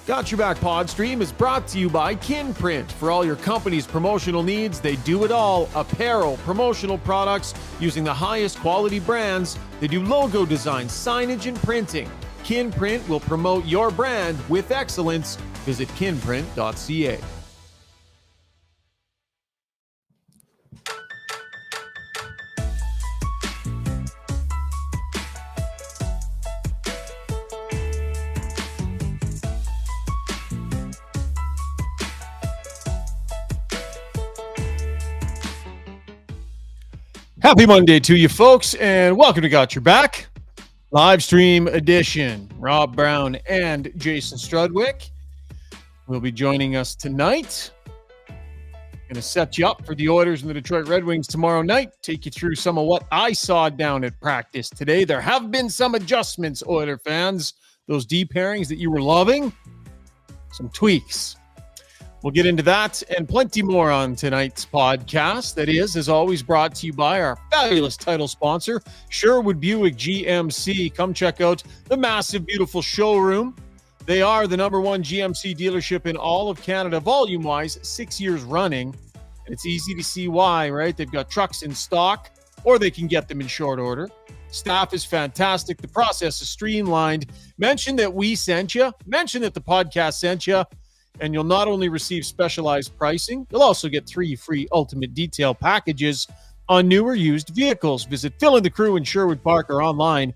Got Your Back Podstream is brought to you by Kinprint. For all your company's promotional needs, they do it all. Apparel, promotional products using the highest quality brands. They do logo design, signage, and printing. Kinprint will promote your brand with excellence. Visit kinprint.ca. Happy Monday to you folks, and welcome to Got Your Back live stream edition. Rob Brown and Jason Strudwick will be joining us tonight. Going to set you up for the Oilers and the Detroit Red Wings tomorrow night. Take you through some of what I saw down at practice today. There have been some adjustments, Oiler fans. Those D-pairings that you were loving, some tweaks. We'll get into that and plenty more on tonight's podcast. That is, as always, brought to you by our fabulous title sponsor, Sherwood Buick GMC. Come check out the massive, beautiful showroom. They are the number one GMC dealership in all of Canada, volume-wise, 6 years running. And it's easy to see why, right? They've got trucks in stock, or they can get them in short order. Staff is fantastic. The process is streamlined. Mention that we sent you. Mention that the podcast sent you. And you'll not only receive specialized pricing, you'll also get 3 free ultimate detail packages on new or used vehicles. Visit Phil and the crew in Sherwood Park or online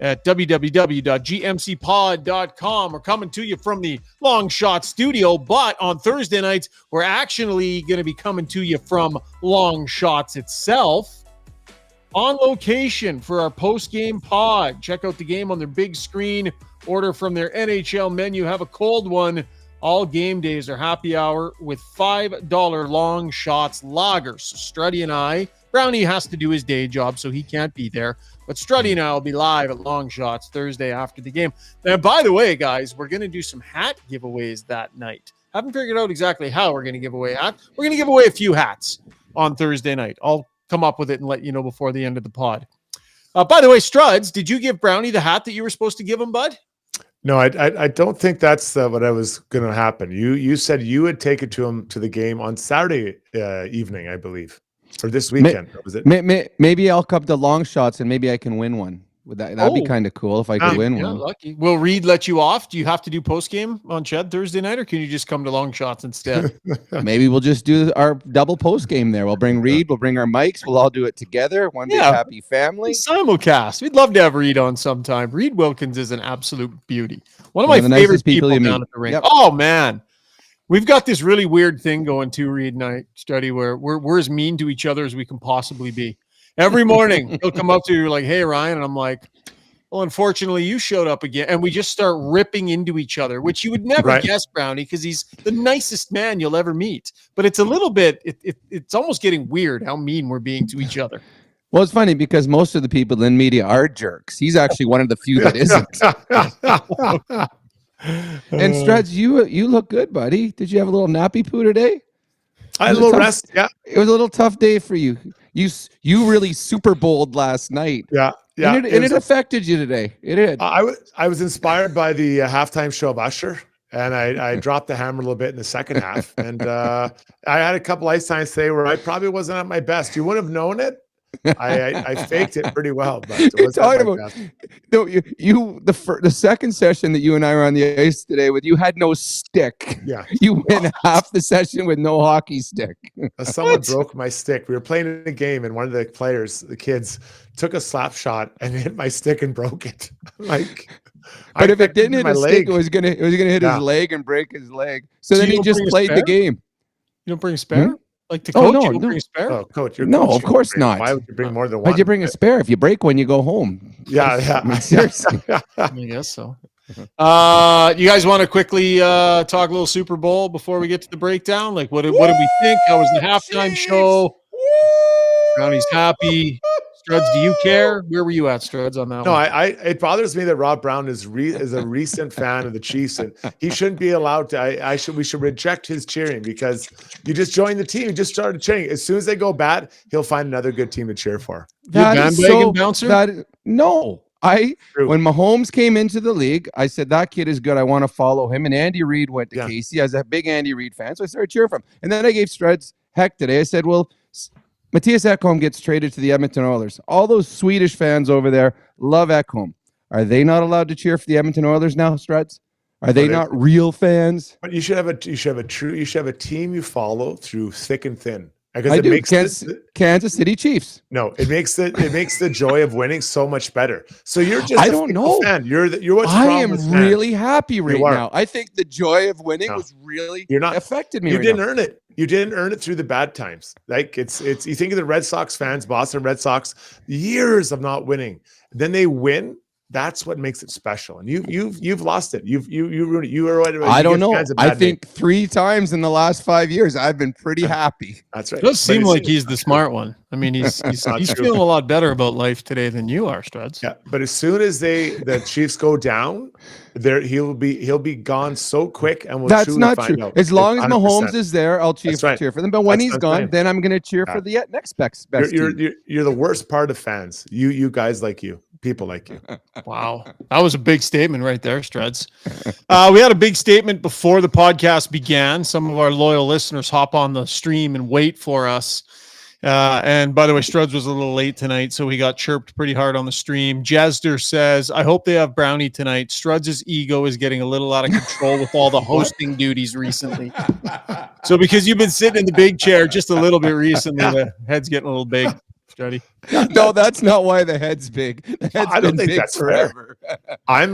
at www.gmcpod.com. We're coming to you from the Long Shot Studio, but on Thursday nights, we're actually going to be coming to you from Long Shots itself on location for our post-game pod. Check out the game on their big screen. Order from their NHL menu. Have a cold one. All game days are happy hour with $5 Long Shots lagers. So Struddy and I, Brownie has to do his day job, so he can't be there. But Struddy and I will be live at Long Shots Thursday after the game. Now, by the way, guys, we're going to do some hat giveaways that night. Haven't figured out exactly how we're going to give away hats. We're going to give away a few hats on Thursday night. I'll come up with it and let you know before the end of the pod. By the way, Struds, did you give Brownie the hat that you were supposed to give him, bud? No, I don't think that's what I was going to happen. You said you would take it to him to the game on Saturday evening, I believe, or this weekend. Was it? Maybe I'll come to Long Shots and maybe I can win one. That'd be kind of cool if I could win one. Lucky. Will Reed let you off? Do you have to do post game on Ched Thursday night, or can you just come to Long Shots instead? Maybe we'll just do our double post game there. We'll bring Reed. We'll bring our mics. We'll all do it together. One big happy family. Simulcast. We'd love to have Reed on sometime. Reed Wilkins is an absolute beauty. One of my favorite people down at the rink. Yep. Oh man, we've got this really weird thing going too, Reed and I, Study, where we're as mean to each other as we can possibly be. Every morning he'll come up to you like, "Hey Ryan," and I'm like, "Well, unfortunately, you showed up again," and we just start ripping into each other, which you would never guess, Brownie, because he's the nicest man you'll ever meet. But it's a little bit, it's almost getting weird how mean we're being to each other. Well, it's funny because most of the people in media are jerks. He's actually one of the few that isn't. And Struds, you look good, buddy. Did you have a little nappy poo today? I had a little rest. Yeah, it was a little tough day for you. You really Super Bowled last night. Yeah. And it affected you today. It did. I was inspired by the halftime show of Usher, and I dropped the hammer a little bit in the second half. And I had a couple ice times today where I probably wasn't at my best. You wouldn't have known it. I faked it pretty well, but it wasn't best. No, the second session that you and I were on the ice today with, you had no stick. Yeah, you went half the session with no hockey stick. Someone broke my stick. We were playing a game, and one of the players, the kids, took a slap shot and hit my stick and broke it. Like, but if it didn't hit his stick, it was gonna hit his leg and break his leg. So then he just played the game. You don't bring a spare? Like to coach, you don't bring a spare? Oh, coach, of course not. Why would you bring more than one? Why'd you bring a spare? If you break one, you go home. Yeah. I mean, seriously. I guess so. You guys want to quickly talk a little Super Bowl before we get to the breakdown? Like, what did we think? How was the halftime show? Brownie's happy. Struds, do you care? Where were you at, Struds, on that one? No, it bothers me that Rob Brown is a recent fan of the Chiefs, and he shouldn't be allowed to. We should reject his cheering because you just joined the team. You just started cheering. As soon as they go bad, he'll find another good team to cheer for. Bandwagon bouncer? No. When Mahomes came into the league, I said, that kid is good. I want to follow him. And Andy Reid went to KC. I was a big Andy Reid fan, so I started cheering for him. And then I gave Struds heck today. I said, well, Matthias Ekholm gets traded to the Edmonton Oilers. All those Swedish fans over there love Ekholm. Are they not allowed to cheer for the Edmonton Oilers now, Struds? Are they not real fans? But you should have a team you follow through thick and thin. Because I do. Kansas City Chiefs. No, it makes the joy of winning so much better. So you're just I don't know. Fan. You're what's I wrong am with really happy right now. I think the joy of winning was really affected me. You didn't earn it. You didn't earn it through the bad times. Like it's you think of the Red Sox fans, Boston Red Sox, years of not winning. Then they win. That's what makes it special. And you've lost it. You ruined it. You are right. I don't know. I think 3 times in the last 5 years, I've been pretty happy. That's right. It does seem like he's the smart one. I mean, he's feeling a lot better about life today than you are, Struds. Yeah, but as soon as the Chiefs go down, he'll be gone so quick, and that's not true. As long as Mahomes is there, I'll cheer for them. But when he's gone, then I'm going to cheer for the next best team. You're the worst part of fans. You guys like you. People like you. Wow. That was a big statement right there, Struds. We had a big statement before the podcast began. Some of our loyal listeners hop on the stream and wait for us. And by the way, Struds was a little late tonight, so he got chirped pretty hard on the stream. Jezder says, I hope they have Brownie tonight. Struds' ego is getting a little out of control with all the hosting duties recently. So because you've been sitting in the big chair just a little bit recently, the head's getting a little big. Struddy. No, that's not why the head's big. The head's I don't think big that's forever. I'm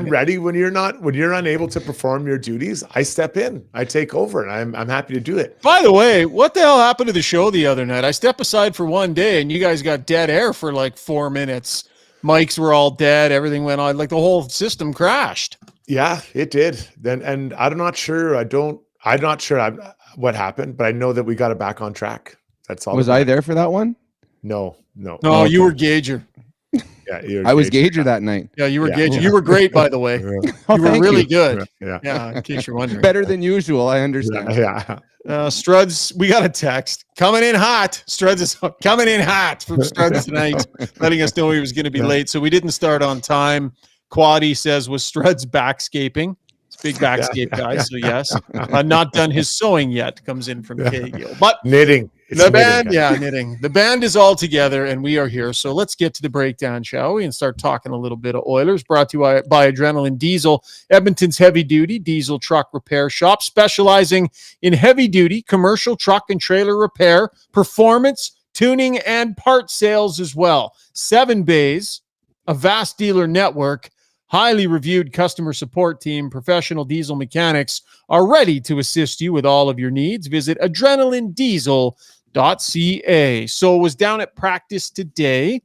ready when you're unable to perform your duties. I step in, I take over, and I'm happy to do it. By the way, what the hell happened to the show the other night? I stepped aside for one day, and you guys got dead air for like 4 minutes. Mics were all dead. Everything went on. Like the whole system crashed. Yeah, it did. And I'm not sure. I'm not sure what happened, but I know that we got it back on track. That's all. Was I there for that one? No. No, you were Gauger. Yeah, I was Gauger that night. Yeah, you were Gauger. You were great, by the way. You were really good. Yeah, in case you're wondering. Better than usual, I understand. Yeah. Struds, we got a text coming in hot. Struds is coming in hot from Struds tonight, letting us know he was going to be late. So we didn't start on time. Quaddy says, was Struds backscaping? It's a big backscape guy, so yes. Not done his sewing yet, comes in from K-Gill. But knitting. Knitting. The band is all together, and we are here. So let's get to the breakdown, shall we? And start talking a little bit of Oilers, brought to you by Adrenaline Diesel, Edmonton's heavy-duty diesel truck repair shop, specializing in heavy-duty commercial truck and trailer repair, performance, tuning, and part sales as well. 7 bays, a vast dealer network, highly reviewed customer support team, professional diesel mechanics are ready to assist you with all of your needs. Visit adrenalinediesel.ca. So was down at practice today,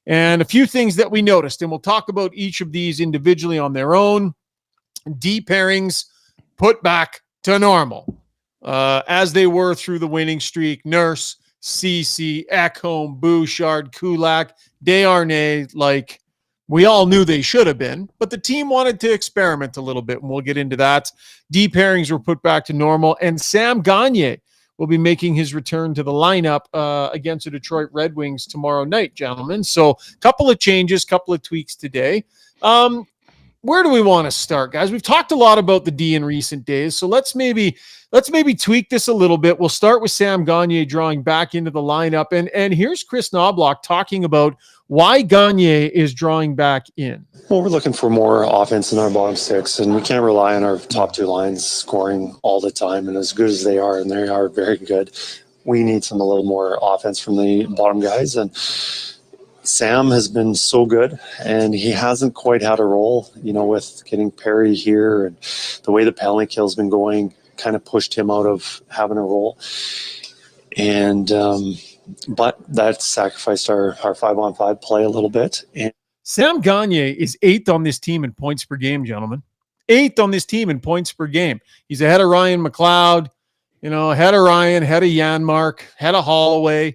and a few things that we noticed, and we'll talk about each of these individually on their own. D-pairings put back to normal, as they were through the winning streak. Nurse, Ceci, Ekholm, Bouchard, Kulak, Desharnais, like we all knew they should have been, but the team wanted to experiment a little bit, and we'll get into that. D-pairings were put back to normal, and Sam Gagner will be making his return to the lineup against the Detroit Red Wings tomorrow night, gentlemen. So a couple of changes, couple of tweaks today. Where do we want to start, guys? We've talked a lot about the D in recent days, so let's maybe tweak this a little bit. We'll start with Sam Gagner drawing back into the lineup, and here's Chris Knoblauch talking about why Gagner is drawing back in. Well, we're looking for more offense in our bottom 6, and we can't rely on our top 2 lines scoring all the time. And as good as they are, and they are very good, we need a little more offense from the bottom guys. And Sam has been so good, and he hasn't quite had a role, with getting Perry here, and the way the penalty kill's been going kind of pushed him out of having a role. And but that sacrificed our 5-on-5 play a little bit. And Sam Gagner is 8th on this team in points per game, gentlemen. 8th on this team in points per game. He's ahead of Ryan McLeod, ahead of Ryan, ahead of Janmark, ahead of Holloway.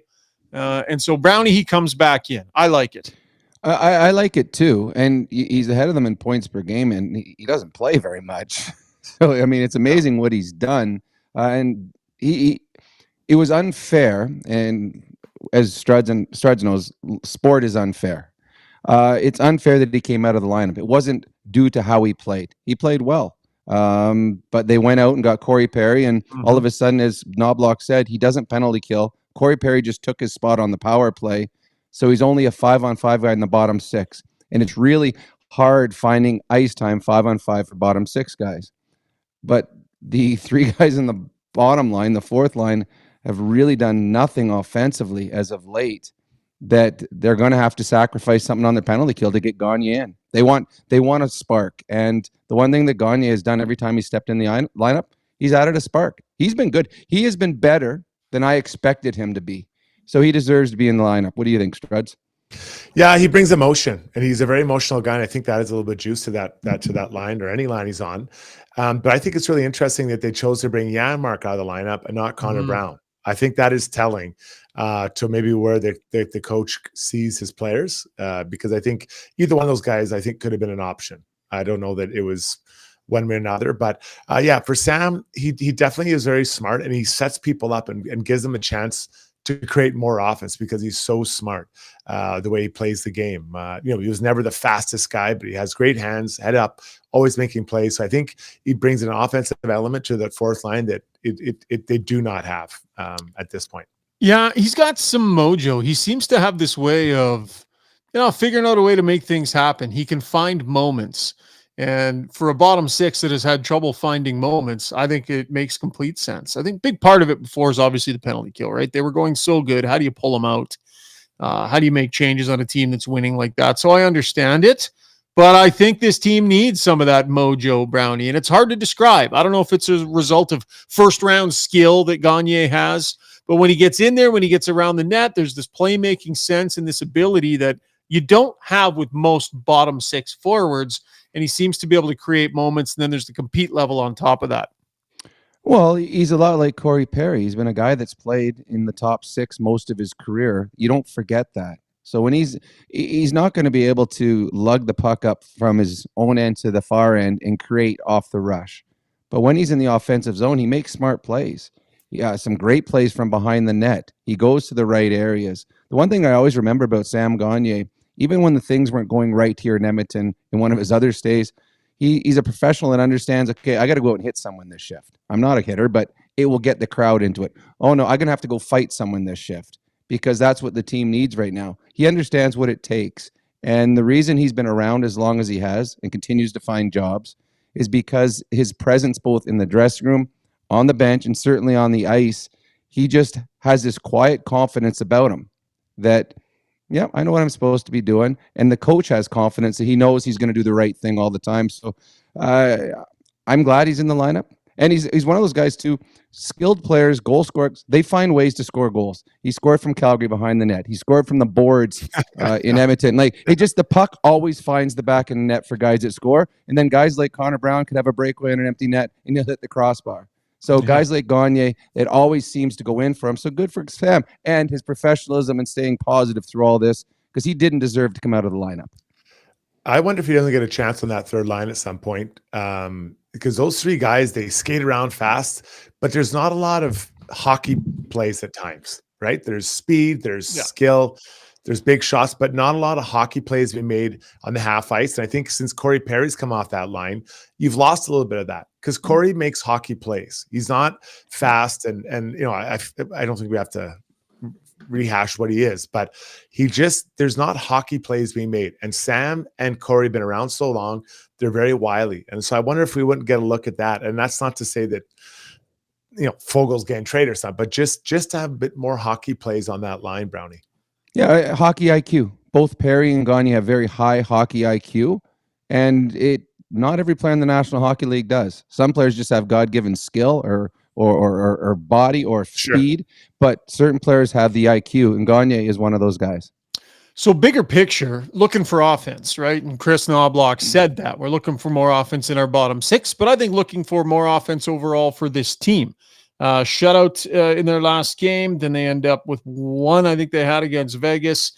And so Brownie, he comes back in. I like it. I like it too. And he's ahead of them in points per game, and he doesn't play very much. So, I mean, it's amazing what he's done. And it was unfair. And as Struds knows, sport is unfair. It's unfair that he came out of the lineup. It wasn't due to how he played. He played well. But they went out and got Corey Perry, and all of a sudden, as Knoblauch said, he doesn't penalty kill. Corey Perry just took his spot on the power play, so he's only a 5-on-5 guy in the bottom six, and it's really hard finding ice time 5-on-5 for bottom six guys. But the three guys in the bottom line, the fourth line, have really done nothing offensively as of late, that they're going to have to sacrifice something on their penalty kill to get Gagne in. They want a spark. And the one thing that Gagne has done every time he stepped in the lineup, he's added a spark. He's been good. He has been better than I expected him to be. So he deserves to be in the lineup. What do you think, Struds? Yeah, he brings emotion, and he's a very emotional guy. And I think that is a little bit juice to that line, or any line he's on. But I think it's really interesting that they chose to bring Janmark out of the lineup and not Connor Brown. I think that is telling to maybe where the coach sees his players, because I think either one of those guys, I think, could have been an option. I don't know that it was one way or another, but yeah, for Sam, he definitely is very smart, and he sets people up and gives them a chance to create more offense because he's so smart, the way he plays the game. He was never the fastest guy, but he has great hands, head up, always making plays. So I think he brings an offensive element to that fourth line that they do not have at this point. Yeah, he's got some mojo. He seems to have this way of, figuring out a way to make things happen. He can find moments. And for a bottom six that has had trouble finding moments, I think it makes complete sense. I think big part of it before is obviously the penalty kill, right? They were going so good. How do you pull them out? How do you make changes on a team that's winning like that? So I understand it, but I think this team needs some of that mojo, Brownie, and it's hard to describe. I don't know if it's a result of first-round skill that Gagne has, but when he gets in there, when he gets around the net, there's this playmaking sense and this ability that you don't have with most bottom six forwards, and he seems to be able to create moments, and then there's the compete level on top of that. Well, he's a lot like Corey Perry. He's been a guy that's played in the top six most of his career. You don't forget that. So when he's not going to be able to lug the puck up from his own end to the far end and create off the rush. But when he's in the offensive zone, he makes smart plays. Yeah, some great plays from behind the net. He goes to the right areas. The one thing I always remember about Sam Gagne, even when the things weren't going right here in Edmonton in one of his other stays, he's a professional and understands, okay, I got to go out and hit someone this shift. I'm not a hitter, but it will get the crowd into it. Oh, no, I'm going to have to go fight someone this shift because that's what the team needs right now. He understands what it takes. And the reason he's been around as long as he has and continues to find jobs is because his presence both in the dressing room, on the bench, and certainly on the ice, he just has this quiet confidence about him that, yeah, I know what I'm supposed to be doing. And the coach has confidence that he knows he's going to do the right thing all the time. So I'm glad he's in the lineup. And he's one of those guys, too, skilled players, goal scorers, they find ways to score goals. He scored from Calgary behind the net. He scored from the boards in Edmonton. The puck always finds the back of the net for guys that score. And then guys like Connor Brown could have a breakaway in an empty net, and he'll hit the crossbar. So guys like Gagne, it always seems to go in for him. So good for Sam and his professionalism and staying positive through all this, because he didn't deserve to come out of the lineup. I wonder if he doesn't get a chance on that third line at some point, because those three guys, they skate around fast, but there's not a lot of hockey plays at times, right? There's speed, there's skill, there's big shots, but not a lot of hockey plays being made on the half ice. And I think since Corey Perry's come off that line, you've lost a little bit of that, because Corey makes hockey plays. He's not fast, and I don't think we have to rehash what he is, but there's not hockey plays being made. And Sam and Corey have been around so long, they're very wily. And so I wonder if we wouldn't get a look at that. And that's not to say that, Fogel's getting traded or something, but just to have a bit more hockey plays on that line, Brownie. Yeah, hockey IQ. Both Perry and Gagne have very high hockey IQ, and not every player in the National Hockey League does. Some players just have God-given skill or body or speed, but certain players have the IQ, and Gagne is one of those guys. So bigger picture, looking for offense, right? And Chris Knoblauch said that. We're looking for more offense in our bottom six, but I think looking for more offense overall for this team. Shutout in their last game, then they end up with one I think they had against Vegas.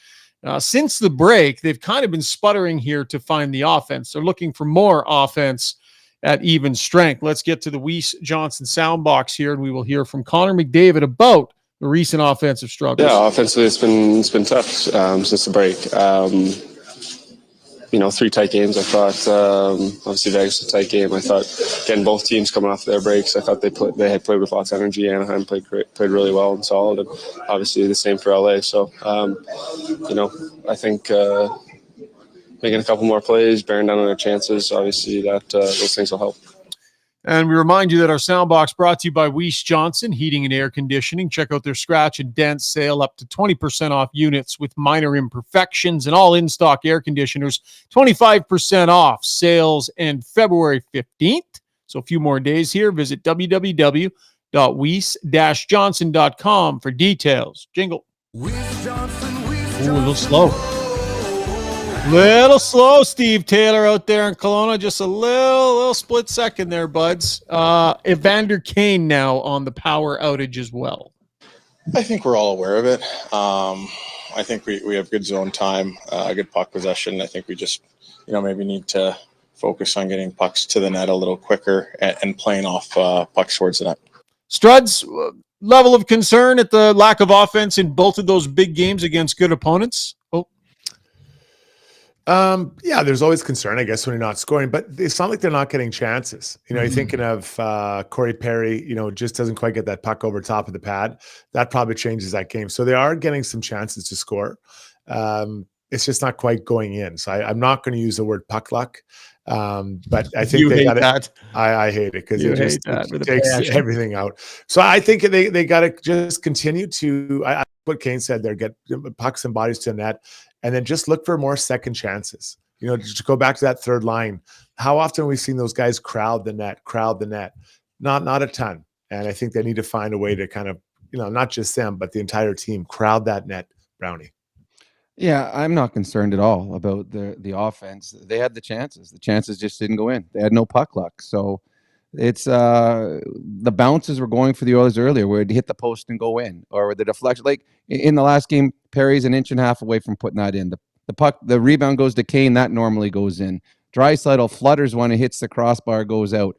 Since the break, they've kind of been sputtering here to find the offense. They're looking for more offense at even strength. Let's get to the Weiss Johnson soundbox here, and we will hear from Connor McDavid about the recent offensive struggles. Yeah, offensively, it's been tough since the break. three tight games. I thought obviously Vegas was a tight game. I thought getting both teams coming off their breaks, I thought they had played with lots of energy. Anaheim played really well and solid, and obviously the same for LA. So I think making a couple more plays, bearing down on their chances, obviously that those things will help. And we remind you that our Soundbox brought to you by Weiss Johnson Heating and Air Conditioning. Check out their scratch and dent sale, up to 20% off units with minor imperfections, and all in-stock air conditioners, 25% off. Sales end February 15th. So a few more days here. Visit www.weiss-johnson.com for details. Jingle. Ooh, a little slow. Little slow, Steve Taylor out there in Kelowna. Just a little split second there, buds. Evander Kane now on the power outage as well. I think we're all aware of it. I think we have good zone time, good puck possession. I think we just, maybe need to focus on getting pucks to the net a little quicker and playing off pucks towards the net. Struds, level of concern at the lack of offense in both of those big games against good opponents? Yeah, there's always concern, I guess, when you're not scoring, but it's not like they're not getting chances. You're thinking of Corey Perry, just doesn't quite get that puck over top of the pad. That probably changes that game. So they are getting some chances to score. It's just not quite going in. So I'm not going to use the word puck luck. But I think they got it. I hate it because it takes everything out. So I think they got to just continue to, what Kane said there, get pucks and bodies to the net. And then just look for more second chances. To go back to that third line. How often have we seen those guys crowd the net? Not a ton. And I think they need to find a way to kind of, not just them, but the entire team crowd that net, Brownie. Yeah, I'm not concerned at all about the offense. They had the chances. The chances just didn't go in. They had no puck luck. So it's the bounces were going for the Oilers earlier, where it'd hit the post and go in, or the deflection. Like in the last game, Perry's an inch and a half away from putting that in. The puck, the rebound goes to Kane, that normally goes in. Draisaitl flutters when it hits the crossbar, goes out.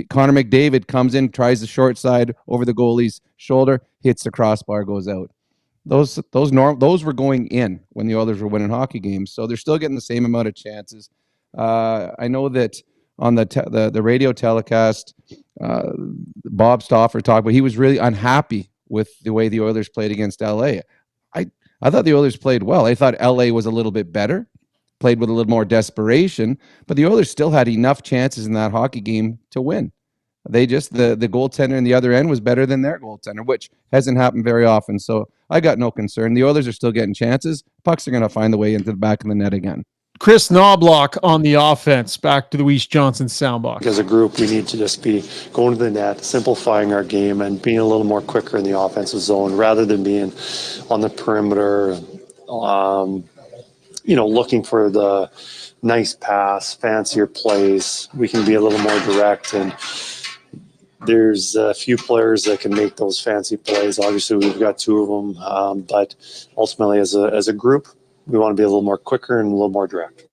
Connor McDavid comes in, tries the short side over the goalie's shoulder, hits the crossbar, goes out. Those were going in when the Oilers were winning hockey games, so they're still getting the same amount of chances. I know that on the radio telecast, Bob Stauffer talked, but he was really unhappy with the way the Oilers played against LA. I thought the Oilers played well. I thought LA was a little bit better, played with a little more desperation, but the Oilers still had enough chances in that hockey game to win. They just, the goaltender in the other end was better than their goaltender, which hasn't happened very often. So I got no concern. The Oilers are still getting chances. Pucks are going to find the way into the back of the net again. Chris Knoblauch on the offense, back to the Weiss Johnson soundbox. As a group, we need to just be going to the net, simplifying our game, and being a little more quicker in the offensive zone rather than being on the perimeter, looking for the nice pass, fancier plays. We can be a little more direct, and there's a few players that can make those fancy plays. Obviously, we've got two of them, but ultimately, as a group, we want to be a little more quicker and a little more direct.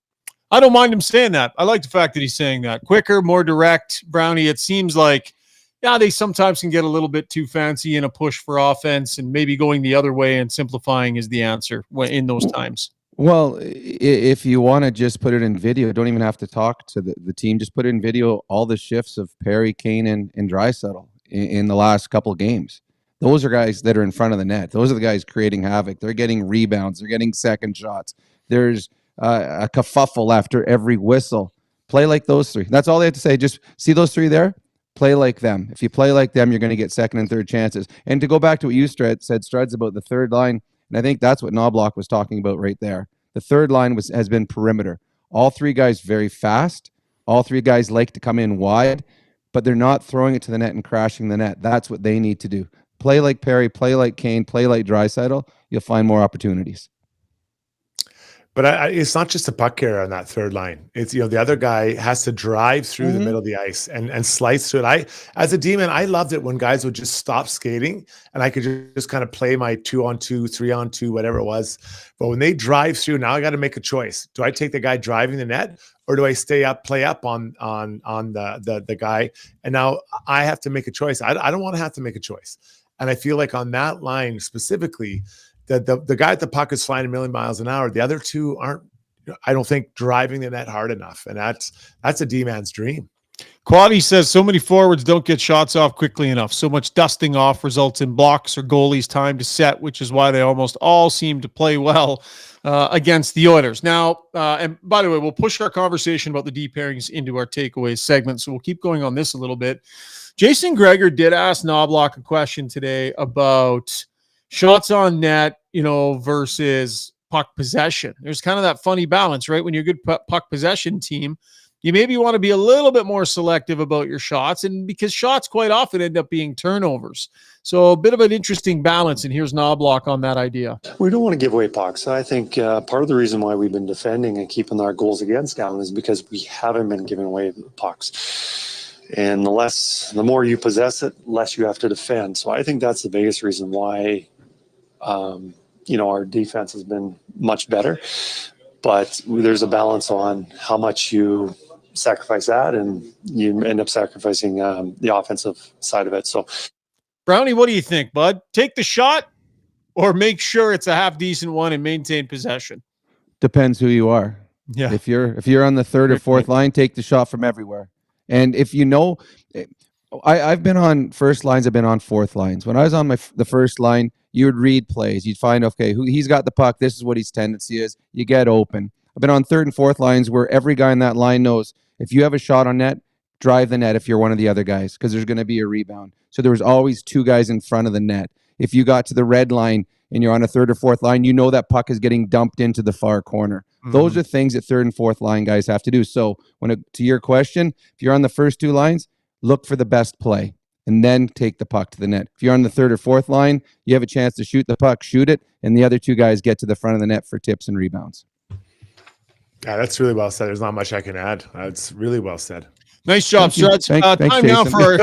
I don't mind him saying that. I like the fact that he's saying that. Quicker, more direct. Brownie, it seems like, they sometimes can get a little bit too fancy in a push for offense, and maybe going the other way and simplifying is the answer in those times. Well, if you want to just put it in video, don't even have to talk to the team. Just put it in video, all the shifts of Perry, Kane, and Draisaitl in the last couple of games. Those are guys that are in front of the net. Those are the guys creating havoc. They're getting rebounds. They're getting second shots. There's a kerfuffle after every whistle. Play like those three. That's all they have to say. Just see those three there. Play like them. If you play like them, you're going to get second and third chances. And to go back to what you said, Struds, about the third line, and I think that's what Knoblauch was talking about right there. The third line has been perimeter. All three guys very fast. All three guys like to come in wide, but they're not throwing it to the net and crashing the net. That's what they need to do. Play like Perry, play like Kane, play like Draisaitl. You'll find more opportunities. But it's not just a puck carrier on that third line. It's, the other guy has to drive through the middle of the ice and slice through it. As a D-man, I loved it when guys would just stop skating and I could just kind of play my 2-on-2, 3-on-2, whatever it was. But when they drive through, now I got to make a choice. Do I take the guy driving the net, or do I play up on the guy? And now I have to make a choice. I don't want to have to make a choice. And I feel like on that line specifically, the guy at the puck is flying a million miles an hour. The other two aren't I don't think, driving the net hard enough. And that's a D-man's dream. Quaddy says so many forwards don't get shots off quickly enough. So much dusting off results in blocks or goalies' time to set, which is why they almost all seem to play well against the Oilers. Now, and by the way, we'll push our conversation about the D-pairings into our takeaways segment, so we'll keep going on this a little bit. Jason Gregor did ask Knoblauch a question today about shots on net, versus puck possession. There's kind of that funny balance, right? When you're a good puck possession team, you maybe want to be a little bit more selective about your shots, and because shots quite often end up being turnovers. So a bit of an interesting balance, and here's Knoblauch on that idea. We don't want to give away pucks. I think part of the reason why we've been defending and keeping our goals against down is because we haven't been giving away pucks. And the more you possess it, less you have to defend. So I think that's the biggest reason why, our defense has been much better. But there's a balance on how much you sacrifice that, and you end up sacrificing the offensive side of it. So, Brownie, what do you think, bud? Take the shot or make sure it's a half decent one and maintain possession? Depends who you are. Yeah. If you're on the third or fourth line, take the shot from everywhere. And if I've been on first lines, I've been on fourth lines. When I was on the first line, you would read plays. You'd find, okay, he's got the puck. This is what his tendency is. You get open. I've been on third and fourth lines where every guy in that line knows if you have a shot on net, drive the net if you're one of the other guys, because there's going to be a rebound. So there was always two guys in front of the net. If you got to the red line and you're on a third or fourth line, that puck is getting dumped into the far corner. Mm-hmm. Those are things that third and fourth line guys have to do. So to your question, if you're on the first two lines, look for the best play and then take the puck to the net. If you're on the third or fourth line, you have a chance to shoot the puck, shoot it, and the other two guys get to the front of the net for tips and rebounds. Yeah, that's really well said. There's not much I can add. That's really well said. Nice job, Struds. Thanks, Time now for.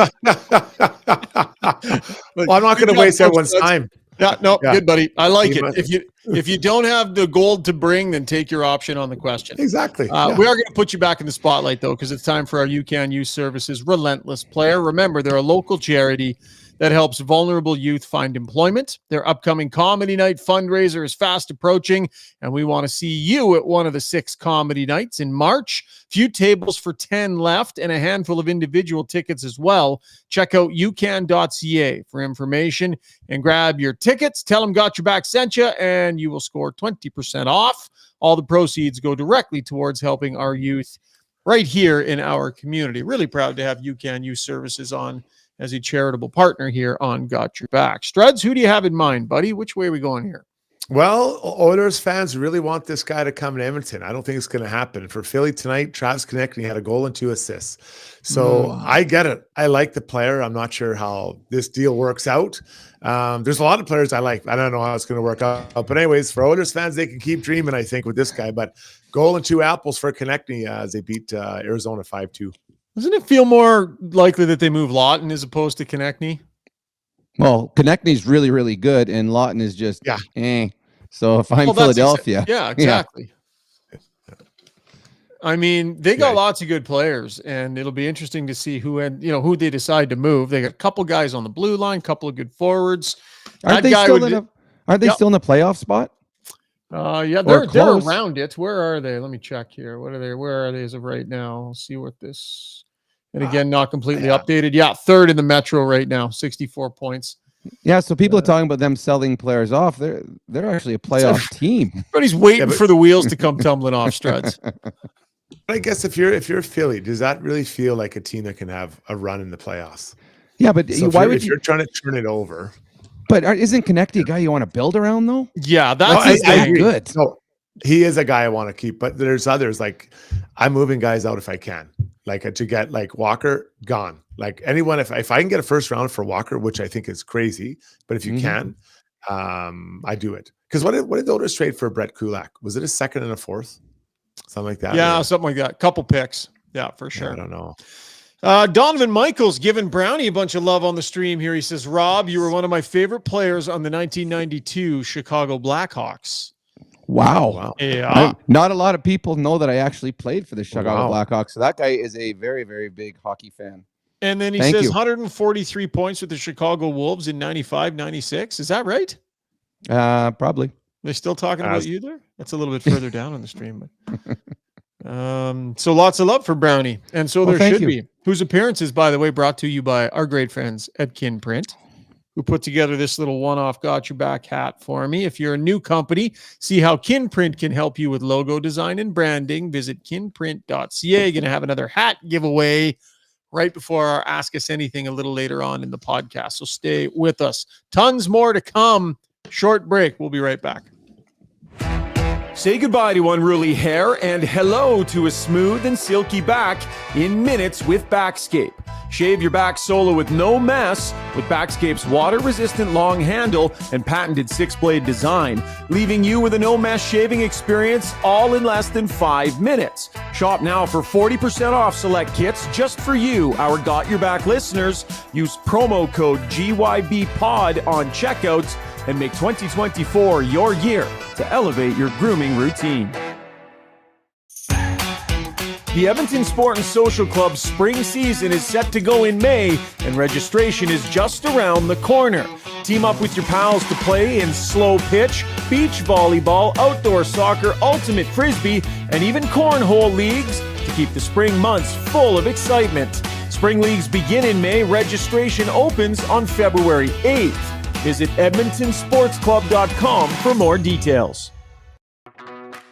Well, I'm not going to waste everyone's time. Yeah, no, good, buddy. I like it. If you don't have the gold to bring, then take your option on the question. Exactly. We are going to put you back in the spotlight, though, because it's time for our UCAN Youth Services Relentless Player. Remember, they're a local charity that helps vulnerable youth find employment. Their upcoming comedy night fundraiser is fast approaching, and we want to see you at one of the 6 comedy nights in March. Few tables for 10 left and a handful of individual tickets as well. Check out ucan.ca for information and grab your tickets. Tell them Got Your Back sent you, and you will score 20% off. All the proceeds go directly towards helping our youth right here in our community. Really proud to have UCAN Youth Services on as a charitable partner here on Got Your Back. Struds, who do you have in mind, buddy? Which way are we going here? Well, Oilers fans really want this guy to come to Edmonton. I don't think it's going to happen. For Philly tonight, Travis Konechny had a goal and 2 assists. So I get it. I like the player. I'm not sure how this deal works out. There's a lot of players I like. I don't know how it's going to work out. But anyways, for Oilers fans, they can keep dreaming, I think, with this guy. But goal and 2 apples for Konechny as they beat Arizona 5-2. Doesn't it feel more likely that they move Lawton as opposed to Konechny? Well, Konechny's really, really good, and Lawton is just So if I'm Philadelphia, exactly. Yeah. I mean, they got lots of good players, and it'll be interesting to see who they decide to move. They got a couple guys on the blue line, couple of good forwards. Aren't they still in the playoff spot? They're around it. Where are they? Let me check here. Where are they as of right now? I'll see what this. And again, not completely updated. Yeah, 3rd in the Metro right now, 64 points. Yeah, so people are talking about them selling players off. They're actually a playoff team. Everybody's waiting for the wheels to come tumbling off, Struds. I guess if you're Philly, does that really feel like a team that can have a run in the playoffs? Yeah, but if you're trying to turn it over? But isn't Konechny a guy you want to build around, though? Yeah, that's good. No, he is a guy I want to keep, but there's others. Like, I'm moving guys out if I can. Like, to get like Walker gone. Like, anyone, if I can get a first round for Walker, which I think is crazy, but if you can, I do it. Because what did the Oilers trade for Brett Kulak? Was it a 2nd and a 4th? Something like that. Yeah, something like that. Couple picks. Yeah, for sure. I don't know. Donovan Michaels giving Brownie a bunch of love on the stream here. He says, Rob, you were one of my favorite players on the 1992 Chicago Blackhawks. Wow. Yeah. Not a lot of people know that I actually played for the Chicago Blackhawks. So that guy is a very, very big hockey fan. And then he says 143 points with the Chicago Wolves in 95, 96. Is that right? Probably. They still talking about As- you there? That's a little bit further down on the stream. But so lots of love for Brownie. And so there thank should you. be. Whose appearances, by the way, brought to you by our great friends at Kin Print, who put together this little one-off got your back hat for me. If you're a new company, see how Kin Print can help you with logo design and branding. Visit kinprint.ca. Going to have another hat giveaway right before our Ask Us Anything a little later on in the podcast. So stay with us. Tons more to come. Short break. We'll be right back. Say goodbye to unruly hair and hello to a smooth and silky back in minutes with Backscape. Shave your back solo with no mess with Backscape's water-resistant long handle and patented 6-blade design, leaving you with a no-mess shaving experience all in less than 5 minutes. Shop now for 40% off select kits just for you, our Got Your Back listeners. Use promo code GYBPOD on checkouts and make 2024 your year to elevate your grooming routine. The Edmonton Sport and Social Club's spring season is set to go in May, and registration is just around the corner. Team up with your pals to play in slow pitch, beach volleyball, outdoor soccer, ultimate frisbee, and even cornhole leagues to keep the spring months full of excitement. Spring leagues begin in May. Registration opens on February 8th. Visit EdmontonSportsClub.com for more details.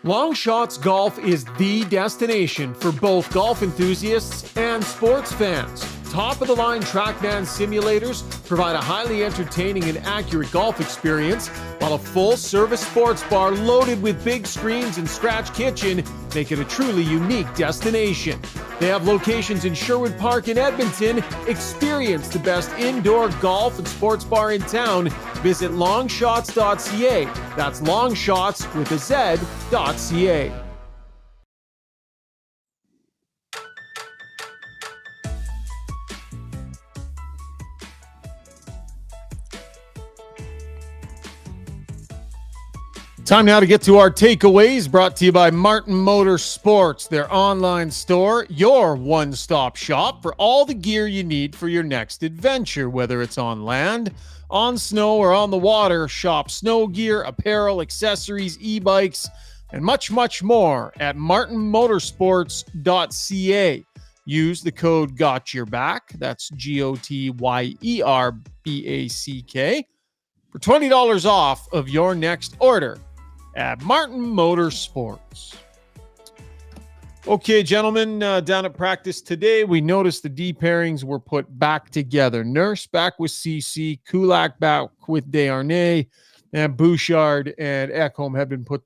Long Shots Golf is the destination for both golf enthusiasts and sports fans. Top-of-the-line TrackMan simulators provide a highly entertaining and accurate golf experience, while a full-service sports bar loaded with big screens and scratch kitchen make it a truly unique destination. They have locations in Sherwood Park and Edmonton. Experience the best indoor golf and sports bar in town. Visit longshots.ca. That's longshots with a Z.ca. Time now to get to our takeaways, brought to you by Martin Motorsports, their online store, your one-stop shop for all the gear you need for your next adventure, whether it's on land, on snow, or on the water. Shop snow gear, apparel, accessories, e-bikes, and much, much more at martinmotorsports.ca. Use the code GOTYOURBACK, that's GOTYERBACK, for $20 off of your next order at Martin Motorsports. Okay, gentlemen, down at practice today, we noticed the D-pairings were put back together. Nurse back with CC, Kulak back with Desharnais, and Bouchard and Ekholm had been put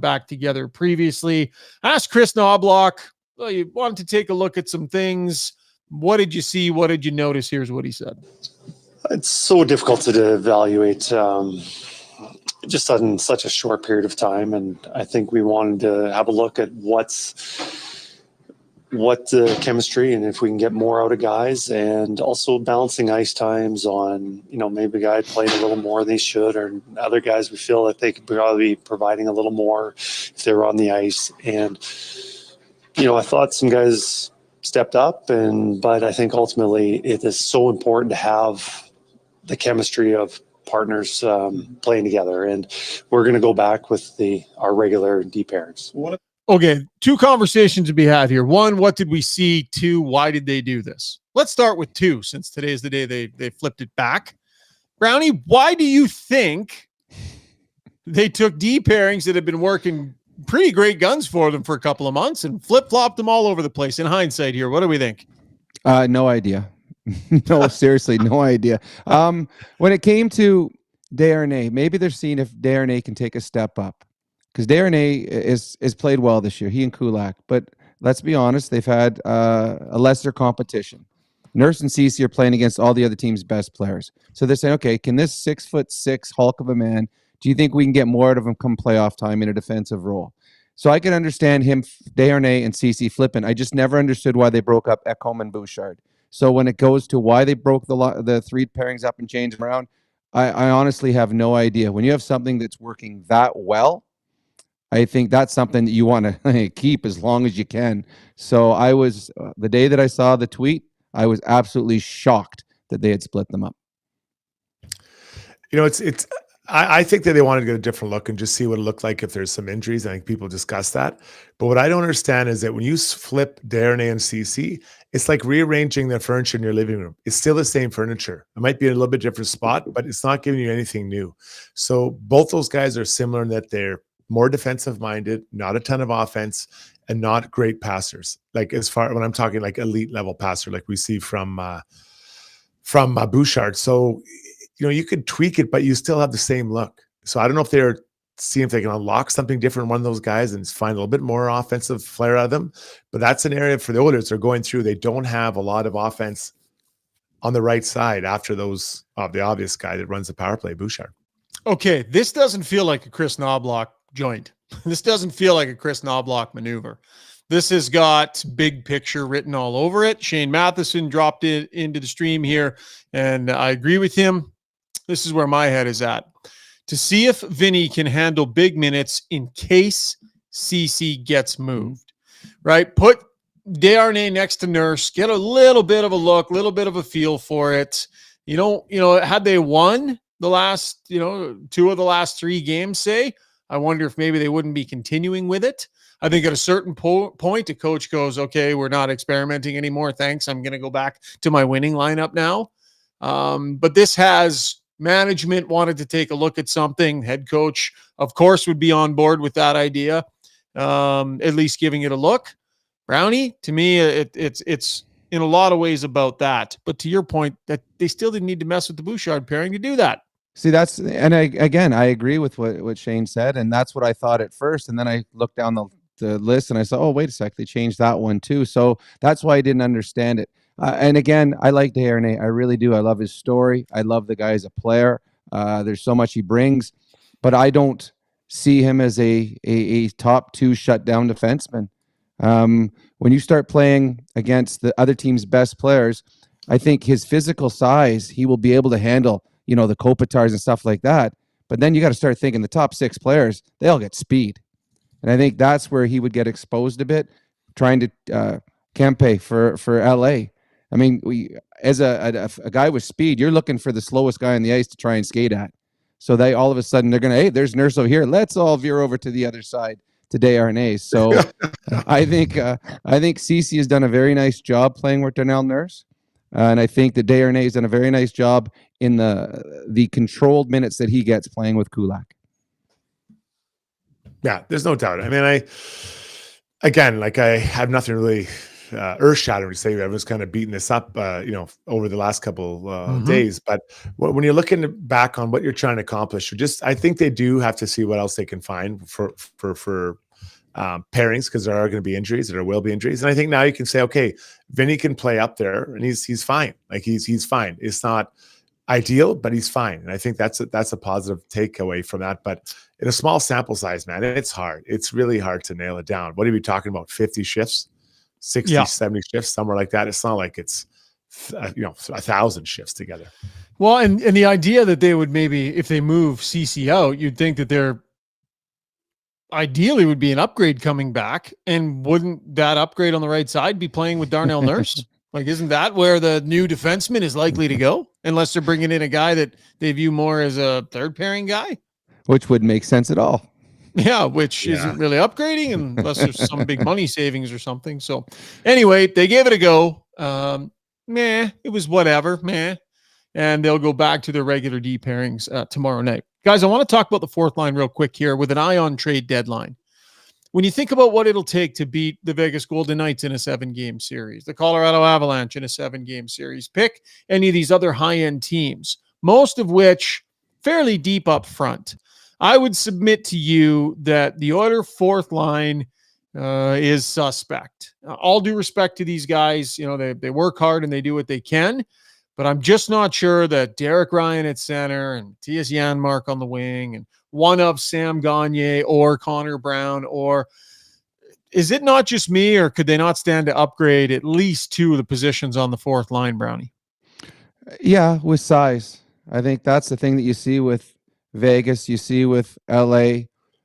back together previously. I asked Chris Knoblauch, well, you wanted to take a look at some things. What did you see? What did you notice? Here's what he said. It's so difficult to evaluate just in such a short period of time. And I think we wanted to have a look at what the chemistry and if we can get more out of guys, and also balancing ice times on, maybe a guy playing a little more than they should, or other guys we feel that they could probably be providing a little more if they were on the ice. And, I thought some guys stepped up, but I think ultimately it is so important to have the chemistry of partners playing together, and we're going to go back with our regular D-pairings. Okay, two conversations to be had here. One, what did we see? Two, why did they do this? Let's start with two, since today is the day they flipped it back. Brownie, why do you think they took D-pairings that have been working pretty great guns for them for a couple of months and flip-flopped them all over the place? In hindsight here, what do we think? No idea. No, seriously, no idea. When it came to Desharnais, maybe they're seeing if Desharnais can take a step up, because Desharnais is played well this year, he and Kulak. But let's be honest, they've had a lesser competition. Nurse and Cece are playing against all the other team's best players. So they're saying, okay, can this 6'6" hulk of a man, do you think we can get more out of him come playoff time in a defensive role? So I can understand him, Desharnais and Cece flipping. I just never understood why they broke up Ekholm and Bouchard. So when it goes to why they broke the three pairings up and changed them around, I honestly have no idea. When you have something that's working that well, I think that's something that you want to keep as long as you can. So I was, the day that I saw the tweet, I was absolutely shocked that they had split them up. It's I think that they wanted to get a different look and just see what it looked like if there's some injuries. I think people discussed that. But what I don't understand is that when you flip Darnay and CC, it's like rearranging the furniture in your living room. It's still the same furniture. It might be in a little bit different spot, but it's not giving you anything new. So both those guys are similar in that they're more defensive minded, not a ton of offense, and not great passers. Like as far when I'm talking like elite level passer, like we see from Bouchard. So you could tweak it, but you still have the same look. So I don't know if they're seeing if they can unlock something different in one of those guys and find a little bit more offensive flair out of them. But that's an area for the Oilers they're going through. They don't have a lot of offense on the right side after those the obvious guy that runs the power play, Bouchard. Okay, this doesn't feel like a Chris Knoblauch joint. This doesn't feel like a Chris Knoblauch maneuver. This has got big picture written all over it. Shane Matheson dropped it into the stream here, and I agree with him. This is where my head is at. To see if Vinny can handle big minutes in case CC gets moved, right? Put Desharnais next to Nurse, get a little bit of a look, little bit of a feel for it. Had they won the last, 2 of the last 3 games, say, I wonder if maybe they wouldn't be continuing with it. I think at a certain point, a coach goes, okay, we're not experimenting anymore. Thanks. I'm going to go back to my winning lineup now. But this has management wanted to take a look at something. Head coach, of course, would be on board with that idea, at least giving it a look. Brownie, to me, it's in a lot of ways about that. But to your point, that they still didn't need to mess with the Bouchard pairing to do that. See, I agree with what Shane said, and that's what I thought at first. And then I looked down the list and I saw, oh, wait a sec, they changed that one too. So that's why I didn't understand it. And again, I like Desharnais. I really do. I love his story. I love the guy as a player. There's so much he brings, but I don't see him as a top 2 shutdown defenseman. When you start playing against the other team's best players, I think his physical size, he will be able to handle, the Kopitars and stuff like that. But then you got to start thinking the top 6 players, they all get speed. And I think that's where he would get exposed a bit, trying to Kempe for LA. I mean, as a guy with speed, you're looking for the slowest guy on the ice to try and skate at. So they all of a sudden they're going to, hey, there's Nurse over here. Let's all veer over to the other side to Desharnais. So I think Cece has done a very nice job playing with Darnell Nurse. And I think that Desharnais has done a very nice job in the controlled minutes that he gets playing with Kulak. Yeah, there's no doubt. I mean, I have nothing really earth-shattering to say. I was kind of beating this up, over the last couple days. But when you're looking back on what you're trying to accomplish, I think they do have to see what else they can find for pairings, because there are going to be injuries. There will be injuries, and I think now you can say, okay, Vinny can play up there, and he's fine. Like he's fine. It's not ideal, but he's fine, and I think that's a positive takeaway from that. But in a small sample size, man, it's hard. It's really hard to nail it down. What are we talking about? 50 shifts, 60, 70 shifts, somewhere like that. It's not like it's 1,000 shifts together. Well, and the idea that they would maybe, if they move CC out, you'd think that there ideally would be an upgrade coming back, and wouldn't that upgrade on the right side be playing with Darnell Nurse? Like, isn't that where the new defenseman is likely to go? Unless they're bringing in a guy that they view more as a third pairing guy. Which wouldn't make sense at all. Yeah, which isn't really upgrading unless there's some big money savings or something. So anyway, they gave it a go. It was whatever, and they'll go back to their regular D pairings tomorrow night. Guys, I want to talk about the fourth line real quick here with an eye on trade deadline. When you think about what it'll take to beat the Vegas Golden Knights in a 7-game series, the Colorado Avalanche in a 7-game series, pick any of these other high-end teams, most of which fairly deep up front, I would submit to you that the Oiler fourth line is suspect. All due respect to these guys, they work hard and they do what they can, but I'm just not sure that Derek Ryan at center and Matthias Janmark on the wing and one of Sam Gagner or Connor Brown, or is it not just me, or could they not stand to upgrade at least 2 of the positions on the fourth line, Brownie? Yeah, with size. I think that's the thing that you see with Vegas, you see with LA.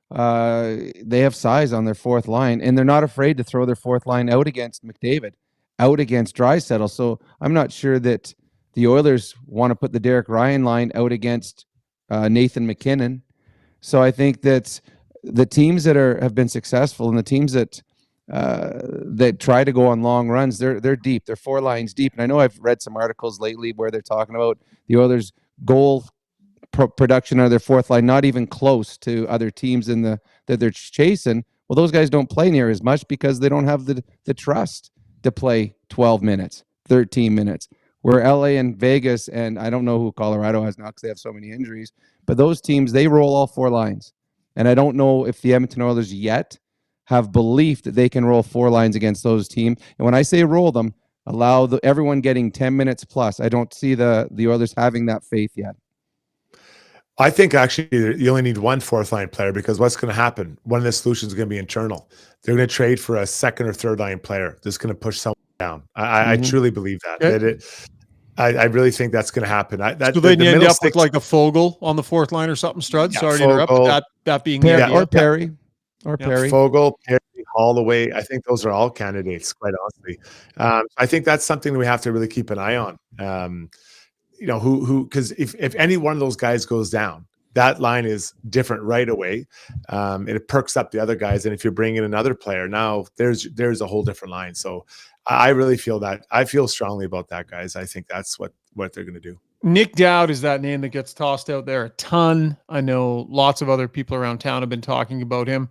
They have size on their fourth line, and they're not afraid to throw their fourth line out against McDavid, out against Draisaitl. So I'm not sure that the Oilers want to put the Derek Ryan line out against Nathan McKinnon. So I think that the teams that have been successful and the teams that try to go on long runs, they're deep. They're 4 lines deep. And I know I've read some articles lately where they're talking about the Oilers' goal production on their 4th line, not even close to other teams that they're chasing. Well, those guys don't play near as much because they don't have the trust to play 12 minutes, 13 minutes. Where LA and Vegas, and I don't know who Colorado has now because they have so many injuries, but those teams, they roll all 4 lines. And I don't know if the Edmonton Oilers yet have belief that they can roll 4 lines against those teams. And when I say roll them, allow everyone getting 10 minutes plus. I don't see the Oilers having that faith yet. I think actually you only need 1 4th line player, because what's going to happen? One of the solutions is going to be internal. They're going to trade for a 2nd or 3rd line player that's going to push someone down. I truly believe that. Okay. I really think that's going to happen. So then you end up with like a Fogel on the 4th line or something, Strud? Sorry to interrupt. That being the idea. Or Perry. Or Perry. Fogel, Perry, Holloway. I think those are all candidates, quite honestly. I think that's something that we have to really keep an eye on. Because if any one of those guys goes down, that line is different right away. It perks up the other guys. And if you're bringing another player, now there's a whole different line. So I really feel that. I feel strongly about that, guys. I think that's what they're going to do. Nick Dowd is that name that gets tossed out there a ton. I know lots of other people around town have been talking about him.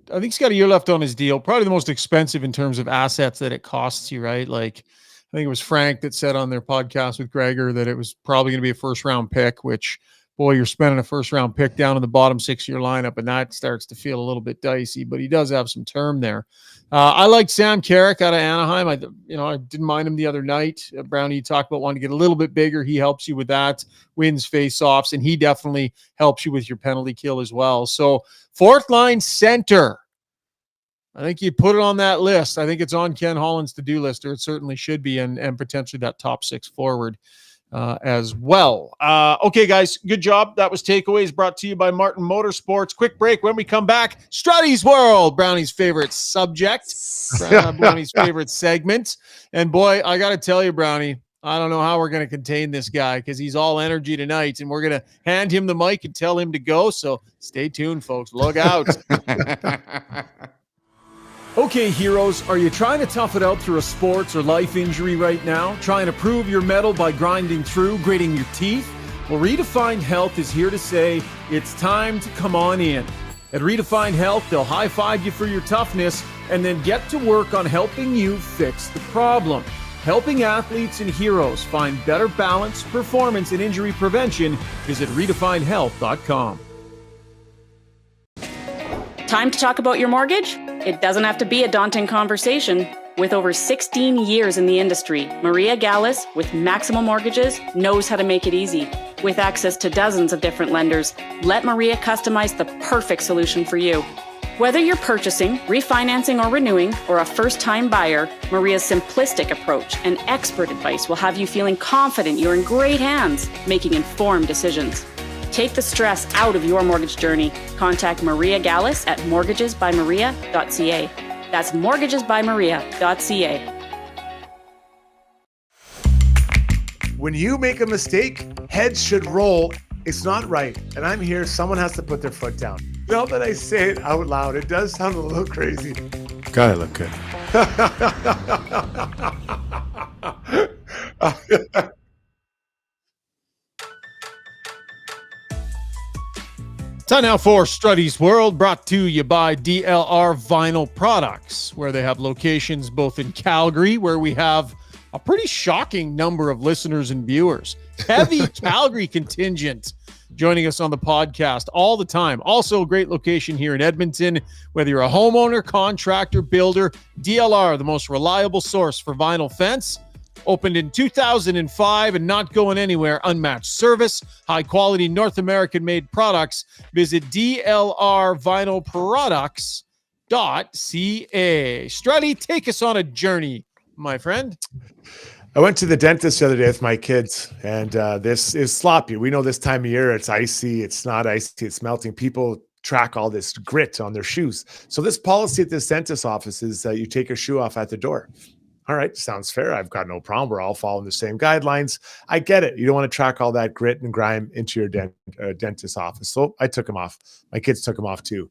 I think he's got a year left on his deal. Probably the most expensive in terms of assets that it costs you, right? Like, I think it was Frank that said on their podcast with Gregor that it was probably going to be a 1st-round pick, which, boy, you're spending a 1st-round pick down in the bottom 6 of your lineup, and that starts to feel a little bit dicey, but he does have some term there. I like Sam Carrick out of Anaheim. I didn't mind him the other night. Brownie, you talked about wanting to get a little bit bigger. He helps you with that, wins face-offs, and he definitely helps you with your penalty kill as well. So 4th line center. I think you put it on that list. I think it's on Ken Holland's to-do list, or it certainly should be, and potentially that top 6 forward as well. Okay, guys, good job. That was Takeaways brought to you by Martin Motorsports. Quick break. When we come back, Struddy's World, Brownie's favorite subject, Brownie's favorite segment. And boy, I got to tell you, Brownie, I don't know how we're going to contain this guy because he's all energy tonight, and we're going to hand him the mic and tell him to go. So stay tuned, folks. Look out. Okay, heroes, are you trying to tough it out through a sports or life injury right now? Trying to prove your mettle by grinding through, gritting your teeth? Well, Redefined Health is here to say it's time to come on in. At Redefined Health, they'll high-five you for your toughness and then get to work on helping you fix the problem. Helping athletes and heroes find better balance, performance, and injury prevention. Visit redefinedhealth.com. Time to talk about your mortgage? It doesn't have to be a daunting conversation. With over 16 years in the industry, Maria Gallus with Maximum Mortgages knows how to make it easy. With access to dozens of different lenders, let Maria customize the perfect solution for you. Whether you're purchasing, refinancing, or renewing, or a first-time buyer, Maria's simplistic approach and expert advice will have you feeling confident you're in great hands, making informed decisions. Take the stress out of your mortgage journey. Contact Maria Gallus at mortgagesbymaria.ca. That's mortgagesbymaria.ca. When you make a mistake, heads should roll. It's not right. And I'm here. Someone has to put their foot down. Now that I say it out loud, it does sound a little crazy. Gotta look good. Time now for Struddy's World, brought to you by DLR Vinyl Products, where they have locations both in Calgary, where we have a pretty shocking number of listeners and viewers. Heavy Calgary contingent joining us on the podcast all the time. Also a great location here in Edmonton, whether you're a homeowner, contractor, builder, DLR, the most reliable source for vinyl fence. Opened in 2005 and not going anywhere. Unmatched service, high-quality North American-made products. Visit DLRvinylproducts.ca. Struddy, take us on a journey, my friend. I went to the dentist the other day with my kids, and this is sloppy. We know this time of year, it's icy, it's not icy, it's melting. People track all this grit on their shoes. So this policy at this dentist office is you take your shoe off at the door. All right, sounds fair. I've got no problem. We're all following the same guidelines. I get it. You don't want to track all that grit and grime into your dentist's office. So I took them off. My kids took them off too.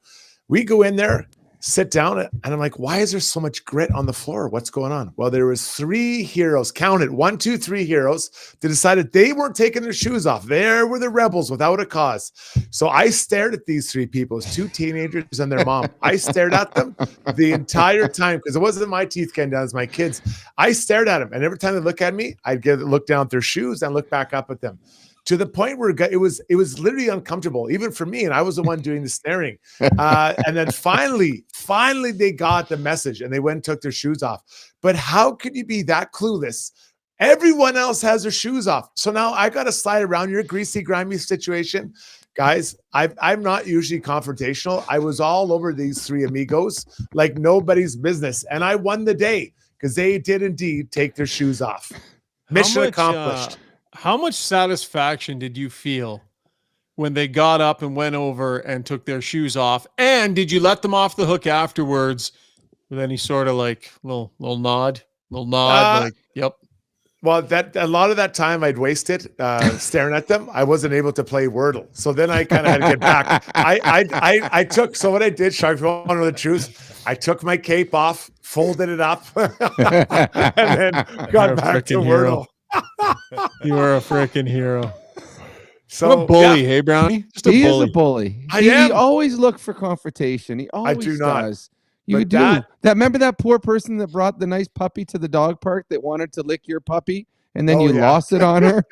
We go in there, sit down, and I'm like, why is there so much grit on the floor? What's going on? Well, there was 3 heroes, counted 1, 2, 3 heroes that decided they weren't taking their shoes off. There were the rebels without a cause. So I stared at these 3 people, it was 2 teenagers and their mom. I stared at them the entire time because it wasn't my teeth getting down, it was my kids. I stared at them, and every time they look at me, I'd look down at their shoes and look back up at them. To the point where it was literally uncomfortable, even for me, and I was the one doing the staring. And then finally, they got the message, and they went and took their shoes off. But how could you be that clueless? Everyone else has their shoes off, so now I got to slide around your greasy, grimy situation, guys. I'm not usually confrontational. I was all over these 3 amigos like nobody's business, and I won the day because they did indeed take their shoes off. Mission accomplished. How much satisfaction did you feel when they got up and went over and took their shoes off? And did you let them off the hook afterwards with any sort of like little nod, like, yep. Well, a lot of that time I'd wasted staring at them. I wasn't able to play Wordle. So then I kind of had to get back. I took, so what I did, Shark, if you want to know the truth, I took my cape off, folded it up, and then got back to Wordle. You are a freaking hero. So what a bully, hey Brownie? Just a bully. Is a bully. He always look for confrontation. He always does. You do. Remember that poor person that brought the nice puppy to the dog park that wanted to lick your puppy, and then you lost it on her?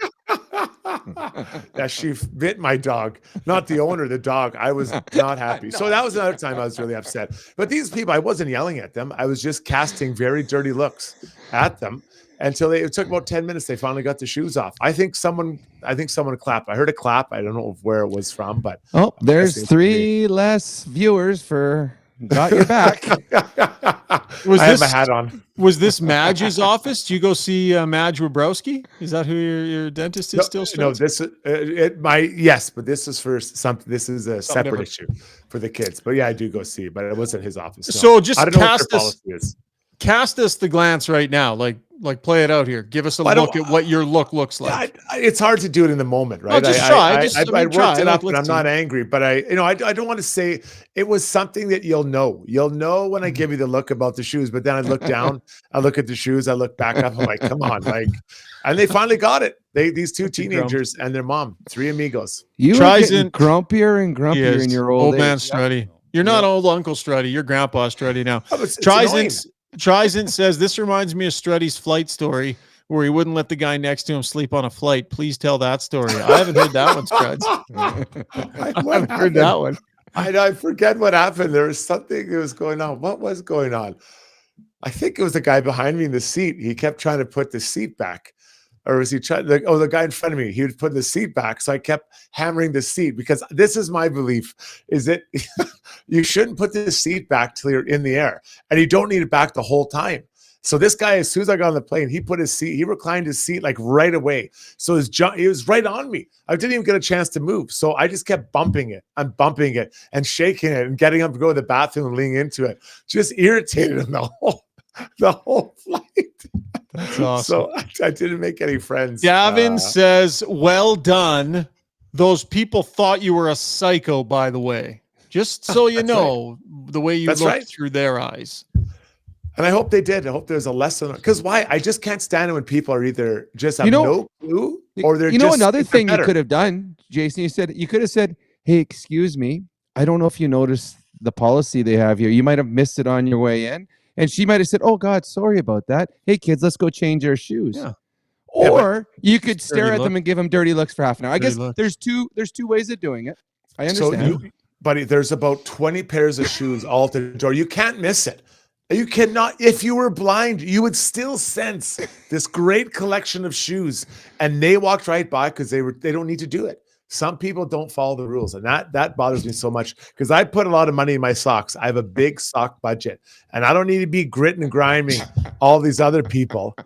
Yeah, she bit my dog, not the owner, the dog. I was not happy. So that was another time I was really upset. But these people, I wasn't yelling at them. I was just casting very dirty looks at them. Until it took about 10 minutes, they finally got the shoes off. I think someone clapped. I heard a clap. I don't know where it was from, but there's 3 less viewers for got your back. I have my hat on. Was this Madge's office? Do you go see Madge Wabrowski? Is that who your dentist is still? No, this is yes, but this is for something. This is a separate issue for the kids. But yeah, I do go see, but it wasn't his office. No. So just cast us the glance right now, like play it out here. Give us a look at what your look looks like. It's hard to do it in the moment, right? No, just try. I worked it up, and I'm not angry, but I don't want to say it was something that you'll know. You'll know when I give you the look about the shoes, but then I look down, I look at the shoes, I look back up, I'm like, come on, and they finally got it. These 2 teenagers and their mom, 3 amigos. You are getting grumpier and grumpier in your old man Struddy. You're not old Uncle Struddy. You're Grandpa Struddy now. Trizent says, this reminds me of Struddy's flight story where he wouldn't let the guy next to him sleep on a flight. Please tell that story. I haven't heard that one, Struds. I haven't heard that one. I forget what happened. There was something that was going on. What was going on? I think it was the guy behind me in the seat. He kept trying to put the seat back. Or was he trying? The guy in front of me, he would put the seat back. So I kept hammering the seat because this is my belief: is that you shouldn't put the seat back till you're in the air, and you don't need it back the whole time. So this guy, as soon as I got on the plane, he reclined his seat like right away. So he was right on me. I didn't even get a chance to move. So I just kept bumping it and shaking it and getting up to go to the bathroom and leaning into it. Just irritated him the whole flight. That's awesome. So I didn't make any friends. Gavin says, well done. Those people thought you were a psycho, by the way. Just so you know, the way you looked through their eyes. And I hope they did. I hope there's a lesson. Because why? I just can't stand it when people are either just have no clue or they're just another thing you could have done, Jason, you could have said, hey, excuse me. I don't know if you noticed the policy they have here. You might have missed it on your way in. And she might have said, oh, God, sorry about that. Hey, kids, let's go change our shoes. Yeah. Or you could stare at them and give them dirty looks for half an hour. I guess there's two ways of doing it. I understand. Buddy, there's about 20 pairs of shoes all at the door. You can't miss it. You cannot. If you were blind, you would still sense this great collection of shoes. And they walked right by because they don't need to do it. Some people don't follow the rules, and that bothers me so much because I put a lot of money in my socks. I have a big sock budget, and I don't need to be gritting and grinding all these other people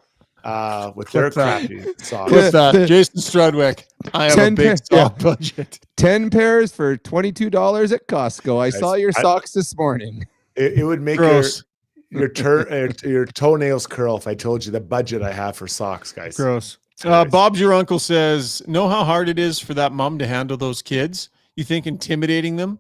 with their crappy socks. What's that? Jason Strudwick. I have a big sock budget. 10 pairs for $22 at Costco. I saw your socks this morning. It would make your toenails curl if I told you the budget I have for socks, guys. Gross. Bob's your uncle says, know how hard it is for that mom to handle those kids? You think intimidating them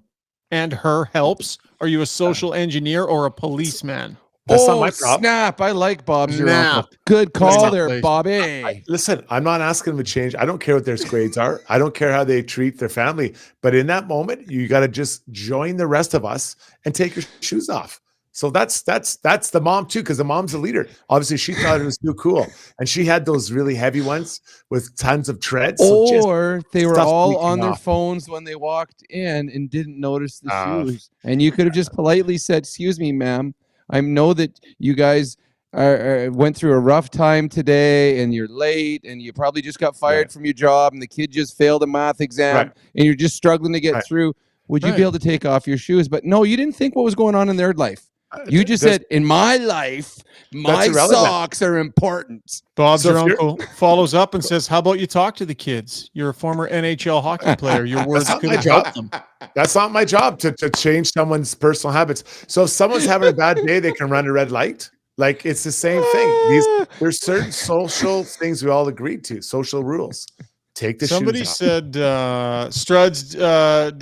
and her helps? Are you a social engineer or a policeman? That's not my problem. Snap. I like Bob's your uncle. Good call there, Bobby. Listen, I'm not asking them to change. I don't care what their grades are. I don't care how they treat their family. But in that moment, you got to just join the rest of us and take your shoes off. So that's the mom too, because the mom's a leader. Obviously, she thought it was too cool, and she had those really heavy ones with tons of treads. Or they were all on their phones when they walked in and didn't notice the shoes. And you could have just politely said, "Excuse me, ma'am. I know that you guys went through a rough time today, and you're late, and you probably just got fired from your job, and the kid just failed a math exam, and you're just struggling to get through. Would you be able to take off your shoes?" But no, you didn't think what was going on in their life. You just said, in my life, my socks are important. Bob's your uncle follows up and says, how about you talk to the kids? You're a former NHL hockey player. Your words could have helped them. That's not my job to change someone's personal habits. So if someone's having a bad day, they can run a red light. Like, it's the same thing. There's certain social things we all agreed to, social rules. Take the Somebody shoes off. said did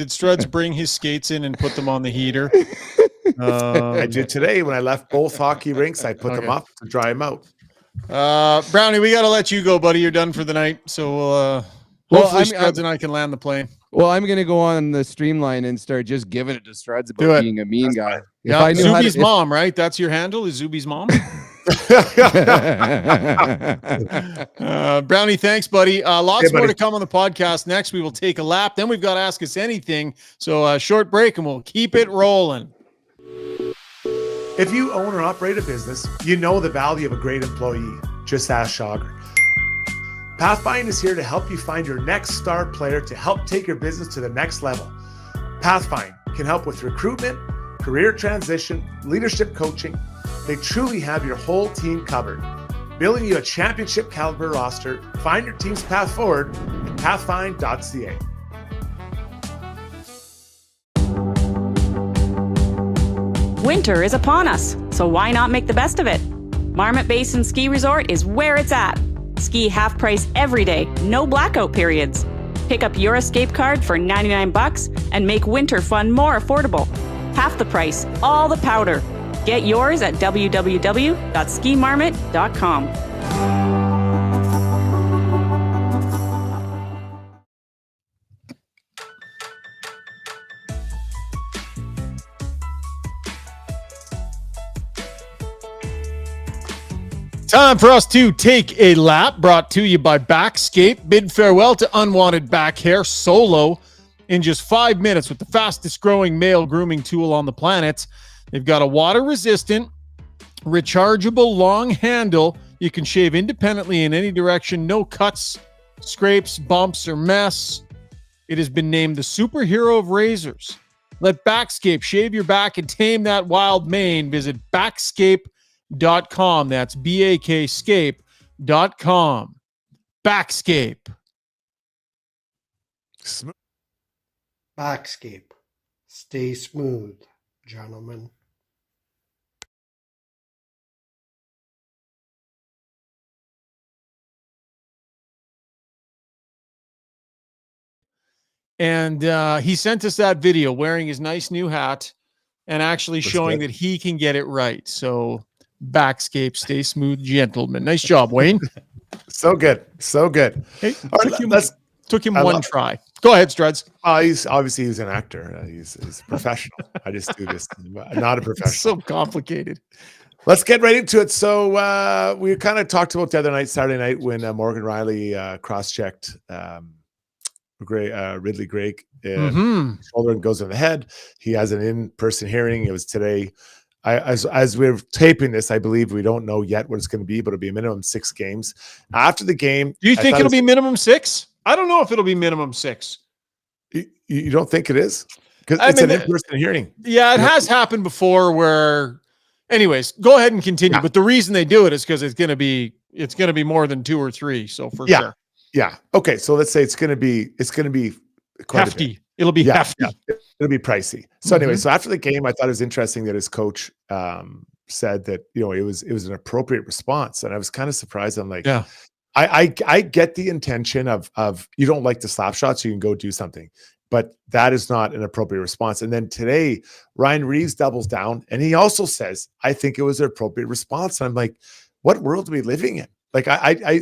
Struds bring his skates in and put them on the heater? I did today when I left both hockey rinks. I put them up to dry them out. Brownie, we got to let you go, buddy. You're done for the night. So hopefully Struds and I can land the plane. Well, I'm going to go on the streamline and start just giving it to Struds about being a mean guy. Yeah, Zuby's mom, right? That's your handle, is Zuby's mom? Brownie, thanks, buddy. Lots more to come on the podcast. Next, we will take a lap. Then we've got to Ask Us Anything. So short break, and we'll keep it rolling. If you own or operate a business, you know the value of a great employee. Just ask Schauger. Pathfind is here to help you find your next star player to help take your business to the next level. Pathfind can help with recruitment, career transition, leadership coaching. They truly have your whole team covered. Building you a championship caliber roster. Find your team's path forward at pathfind.ca. Winter is upon us, so why not make the best of it? Marmot Basin Ski Resort is where it's at. Ski half price every day, no blackout periods. Pick up your escape card for $99 and make winter fun more affordable. Half the price, all the powder. Get yours at www.skimarmot.com. Time for us to take a lap, brought to you by Backscape. Bid farewell to unwanted back hair solo in just 5 minutes with the fastest growing male grooming tool on the planet. They've got a water-resistant, rechargeable long handle. You can shave independently in any direction. No cuts, scrapes, bumps, or mess. It has been named the superhero of razors. Let Backscape shave your back and tame that wild mane. Visit Backscape.com. That's BAKscape.com. Backscape. Backscape. Stay smooth, gentlemen. And he sent us that video wearing his nice new hat and actually showing that he can get it right. So Backscape, stay smooth, gentlemen. Nice job, Wayne. So good. So good. Hey, took him one try. Go ahead, Struds. He's an actor. He's a professional. I just do this. Not a professional. It's so complicated. Let's get right into it. So we kind of talked about the other night, Saturday night, when Morgan Riley cross-checked Ridley Greig shoulder and goes in the head. He has an in-person hearing. It was today. As we're taping this, I believe we don't know yet what it's going to be, but it'll be a minimum 6 games. After the game, do you think it'll be minimum 6? I don't know if it'll be minimum 6. You don't think it is? Because it's an in-person hearing. Yeah, it has happened before. Where, anyways, go ahead and continue. Yeah. But the reason they do it is because it's going to be more than 2 or 3. So for sure. Yeah. Okay. So let's say it's going to be quite hefty. It'll be hefty. Yeah. It'll be pricey. So anyway, so after the game, I thought it was interesting that his coach said that, it was an appropriate response. And I was kind of surprised. I'm like, Yeah. I get the intention of you don't like the slap shot, so you can go do something, but that is not an appropriate response. And then today, Ryan Reeves doubles down, and he also says, I think it was an appropriate response. And I'm like, what world are we living in? Like,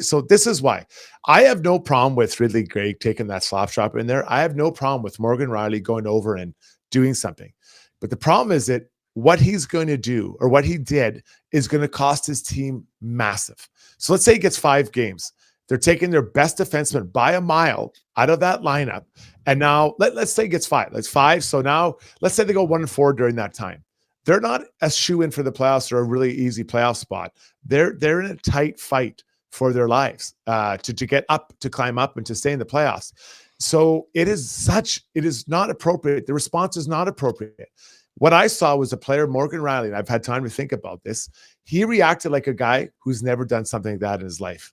so this is why I have no problem with Ridley Gregg taking that slap shot in there. I have no problem with Morgan Riley going over and doing something. But the problem is that what he's going to do, or what he did, is going to cost his team massive. So let's say he gets 5 games. They're taking their best defenseman by a mile out of that lineup. And now let's say he gets 5. That's 5. So now let's say they go 1-4 during that time. They're not a shoe-in for the playoffs or a really easy playoff spot. They're in a tight fight for their lives to get up, to climb up, and to stay in the playoffs. So it is not appropriate. The response is not appropriate. What I saw was a player, Morgan Riley, and I've had time to think about this. He reacted like a guy who's never done something like that in his life.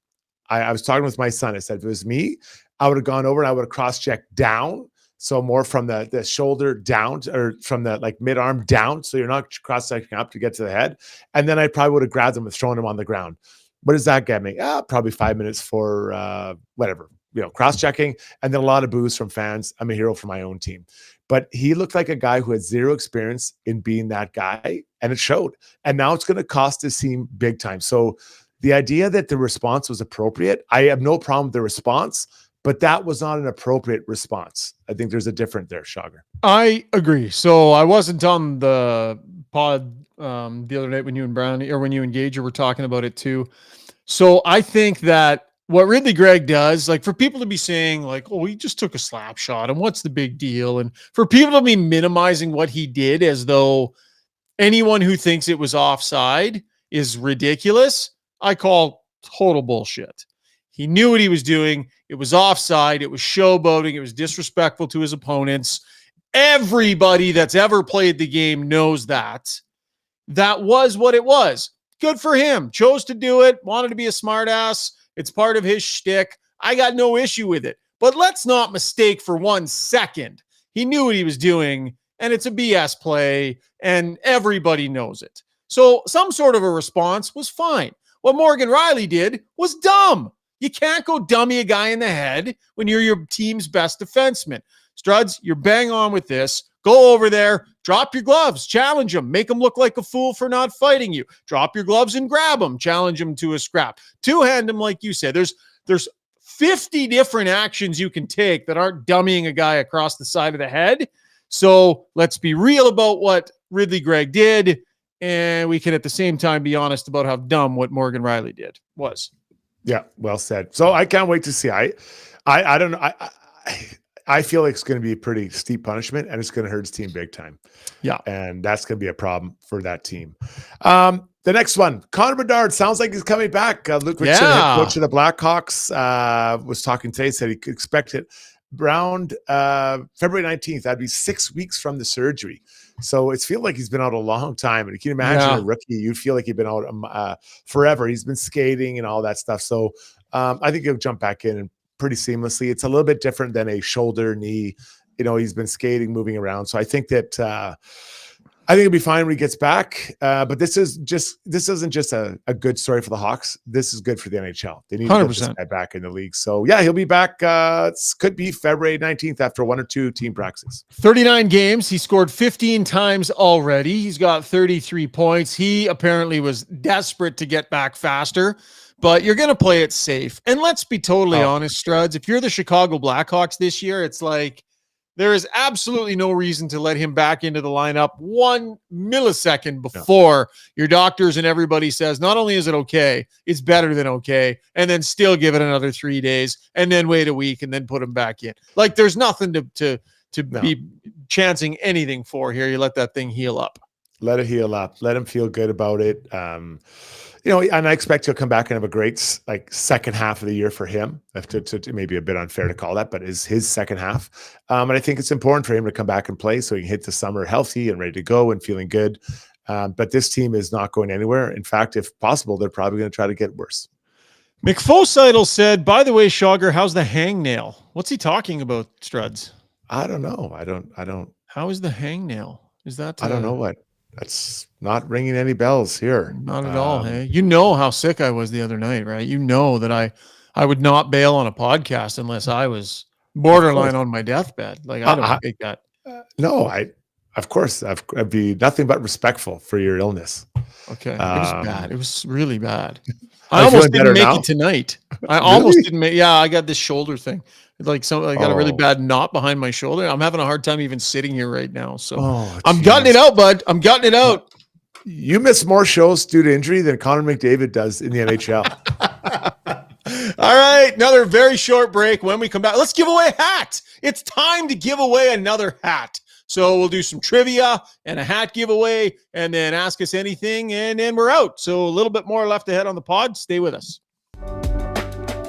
I was talking with my son. I said, if it was me, I would have gone over and I would have cross-checked down. So more from the shoulder down, or from the like mid-arm down. So you're not cross-checking up to get to the head. And then I probably would have grabbed him and thrown him on the ground. What does that get me? Probably 5 minutes for whatever, cross-checking. And then a lot of boos from fans. I'm a hero for my own team. But he looked like a guy who had zero experience in being that guy, and it showed. And now it's going to cost his team big time. So the idea that the response was appropriate, I have no problem with the response, but that was not an appropriate response. I think there's a difference there, Schauger. I agree. So I wasn't on the pod the other night when you and Brownie, or when you and Gager were talking about it too. So I think that what Ridley Gregg does, like, for people to be saying like, oh, he just took a slap shot and what's the big deal? And for people to be minimizing what he did as though anyone who thinks it was offside is ridiculous, I call total bullshit. He knew what he was doing. It was offside. It was showboating. It was disrespectful to his opponents. Everybody that's ever played the game knows that. That was what it was. Good for him. Chose to do it. Wanted to be a smartass. It's part of his shtick. I got no issue with it. But let's not mistake for 1 second. He knew what he was doing, and it's a BS play, and everybody knows it. So some sort of a response was fine. What Morgan Riley did was dumb. You can't go dummy a guy in the head when you're your team's best defenseman. Struds, you're bang on with this. Go over there, drop your gloves, challenge him, make him look like a fool for not fighting you. Drop your gloves and grab him, challenge him to a scrap. Two-hand him, like you said. There's 50 different actions you can take that aren't dummying a guy across the side of the head. So let's be real about what Ridley Gregg did, and we can at the same time be honest about how dumb what Morgan Riley did was. Yeah, well said. So I can't wait to see. I don't know. I feel like it's going to be a pretty steep punishment, and it's going to hurt his team big time. Yeah. And that's going to be a problem for that team. The next one, Connor Bedard, sounds like he's coming back. Luke Richardson, head coach of the Blackhawks, was talking today, said he could expect it around February 19th. That'd be 6 weeks from the surgery. So it's feel like he's been out a long time. And you can imagine a rookie, you'd feel like he'd been out forever. He's been skating and all that stuff. So I think he'll jump back in and pretty seamlessly. It's a little bit different than a shoulder, knee. He's been skating, moving around. So I think that I think it'll be fine when he gets back. But this isn't just a good story for the Hawks. This is good for the NHL. They need to get this guy back in the league. So yeah, he'll be back. Could be February 19th after 1 or 2 team practices. 39 games. He scored 15 times already. He's got 33 points. He apparently was desperate to get back faster. But you're going to play it safe. And let's be totally honest, Struds. If you're the Chicago Blackhawks this year, it's like there is absolutely no reason to let him back into the lineup 1 millisecond before your doctors and everybody says, not only is it okay, it's better than okay, and then still give it another 3 days, and then wait a week, and then put him back in. Like, there's nothing to be chancing anything for here. You let that thing heal up. Let it heal up. Let him feel good about it. And I expect he'll come back and have a great second half of the year for him. To maybe a bit unfair to call that, but is his second half. And I think it's important for him to come back and play so he can hit the summer healthy and ready to go and feeling good. But this team is not going anywhere. In fact, if possible, they're probably going to try to get worse. McFosidle said, by the way, Schauger, how's the hangnail? What's he talking about, Struds? I don't know. I don't. How is the hangnail? Is that? I don't know what. That's not ringing any bells here. Not at all. Hey, you know how sick I was the other night, right? You know that I would not bail on a podcast unless I was borderline on my deathbed. Like I don't take that. No, of course, I'd be nothing but respectful for your illness. Okay, it was bad. It was really bad. Are I you almost feeling better didn't make now? it tonight. I Really? almost didn't make. Yeah, I got this shoulder thing. I got a really Oh. bad knot behind my shoulder. I'm having a hard time even sitting here right now. So Oh, I'm gutting it geez. out, bud. I'm gutting it out. You miss more shows due to injury than Connor McDavid does in the NHL. All right, another very short break. When we come back, let's give away a hat. It's time to give away another hat. So we'll do some trivia and a hat giveaway, and then ask us anything, and then we're out. So a little bit more left ahead on the pod. Stay with us.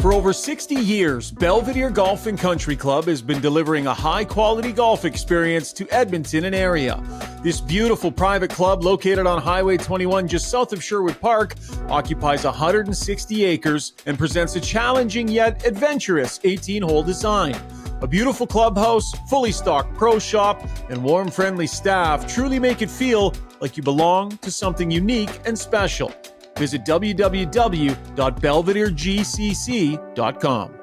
For over 60 years, Belvedere Golf and Country Club has been delivering a high-quality golf experience to Edmonton and area. This beautiful private club, located on Highway 21 just south of Sherwood Park, occupies 160 acres and presents a challenging yet adventurous 18-hole design. A beautiful clubhouse, fully stocked pro shop, and warm, friendly staff truly make it feel like you belong to something unique and special. Visit www.belvederegcc.com.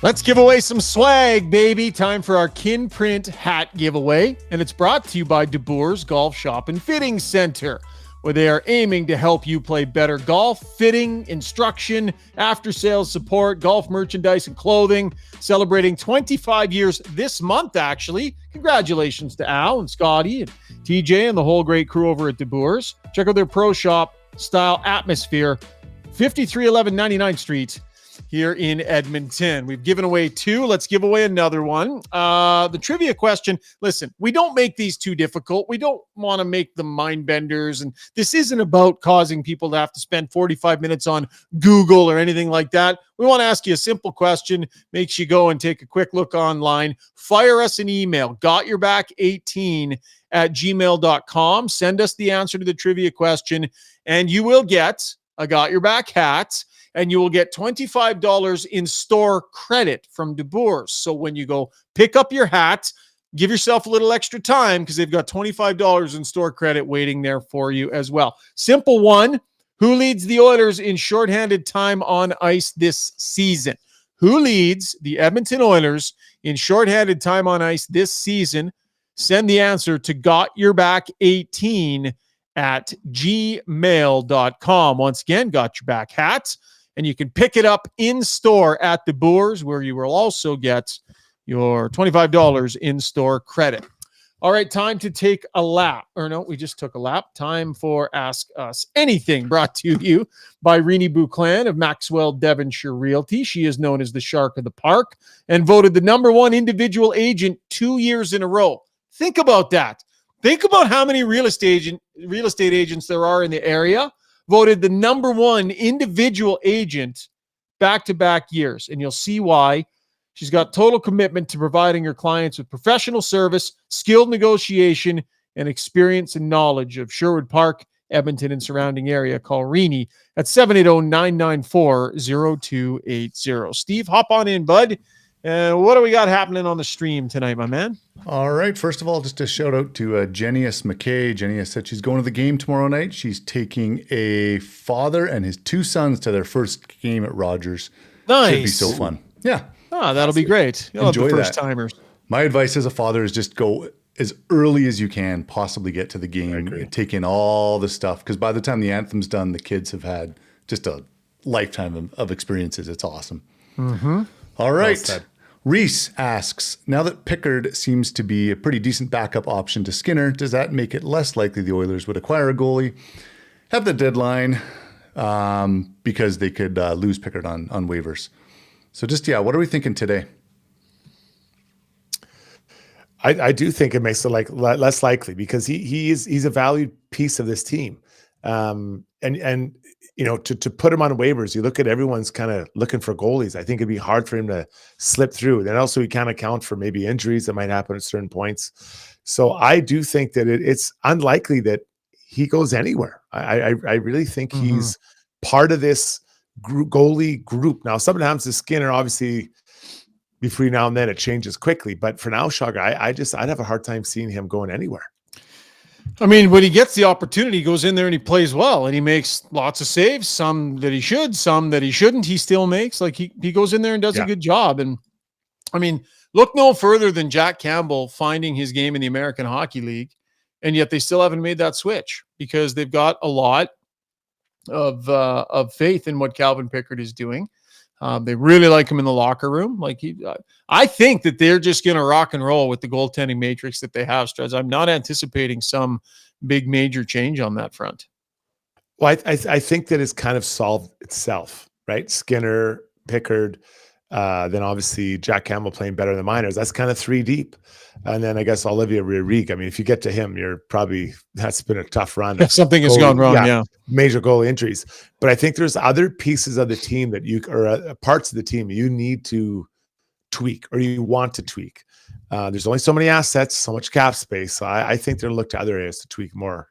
Let's give away some swag, baby. Time for our Kin Print hat giveaway. And it's brought to you by DeBoer's Golf Shop and Fitting Center, where they are aiming to help you play better golf, fitting, instruction, after-sales support, golf merchandise, and clothing. Celebrating 25 years this month, actually. Congratulations to Al and Scotty and TJ and the whole great crew over at DeBoer's. Check out their pro shop style atmosphere, 5311 99th Street here in Edmonton. We've given away two. Let's give away another one. The trivia question. Listen, we don't make these too difficult. We don't want to make them mind benders. And this isn't about causing people to have to spend 45 minutes on Google or anything like that. We want to ask you a simple question. Makes you go and take a quick look online. Fire us an email, gotyourback18@gmail.com. Send us the answer to the trivia question, and you will get a Got Your Back hat. And you will get $25 in store credit from DeBoer's. So when you go pick up your hat, give yourself a little extra time because they've got $25 in store credit waiting there for you as well. Simple one. Who leads the Oilers in shorthanded time on ice this season? Who leads the Edmonton Oilers in shorthanded time on ice this season? Send the answer to gotyourback18@gmail.com. Once again, Got Your Back hats. And you can pick it up in store at the Boers, where you will also get your $25 in store credit. All right, time to take a lap. Or no, we just took a lap. Time for Ask Us Anything, brought to you by Renee Bouclan of Maxwell Devonshire Realty. She is known as the Shark of the Park and voted the #1 individual agent 2 years in a row. Think about that. Think about how many real estate agents there are in the area. Voted the #1 individual agent back-to-back years. And you'll see why. She's got total commitment to providing her clients with professional service, skilled negotiation, and experience and knowledge of Sherwood Park, Edmonton, and surrounding area. Call Renee at 780-994-0280. Steve, hop on in, bud. What do we got happening on the stream tonight, my man? All right. First of all, just a shout out to Jenny-S McKay. Jenny-S said she's going to the game tomorrow night. She's taking a father and his 2 sons to their first game at Rogers. Nice. Should be so fun. Yeah. Oh, that'll be great. You'll Enjoy have the that. first timers. My advice as a father is just go as early as you can possibly get to the game and take in all the stuff. Because by the time the anthem's done, the kids have had just a lifetime of experiences. It's awesome. Mm-hmm. All right. said. Reese asks, now that Pickard seems to be a pretty decent backup option to Skinner, does that make it less likely the Oilers would acquire a goalie, have the deadline, because they could lose Pickard on waivers? So just, what are we thinking today? I do think it makes it less likely because he's a valued piece of this team. And to put him on waivers, you look at everyone's kind of looking for goalies. I think it'd be hard for him to slip through. Then also we can't account for maybe injuries that might happen at certain points. So I do think that it's unlikely that he goes anywhere. I really think he's part of this goalie group. Now, something happens to Skinner, obviously Between now and then, it changes quickly. But for now, Shogger, I'd have a hard time seeing him going anywhere. I mean, when he gets the opportunity, he goes in there and he plays well, and he makes lots of saves, some that he should, some that he shouldn't. He still makes. Like, he goes in there and does a good job. And I mean, look no further than Jack Campbell finding his game in the American Hockey League, and yet they still haven't made that switch because they've got a lot of faith in what Calvin Pickard is doing. They really like him in the locker room. Like, I think that they're just going to rock and roll with the goaltending matrix that they have, Struds. I'm not anticipating some big major change on that front. Well, I think that it's kind of solved itself, right? Skinner, Pickard, then obviously Jack Campbell playing better than minors. That's kind of 3 deep. And then I guess Olivier Rieg. I mean, if you get to him, that's been a tough run. Yeah, something has gone wrong. Yeah. Major goal injuries. But I think there's other pieces of the team that parts of the team you need to tweak, or you want to tweak. There's only so many assets, so much cap space. So I think they're going to look to other areas to tweak more.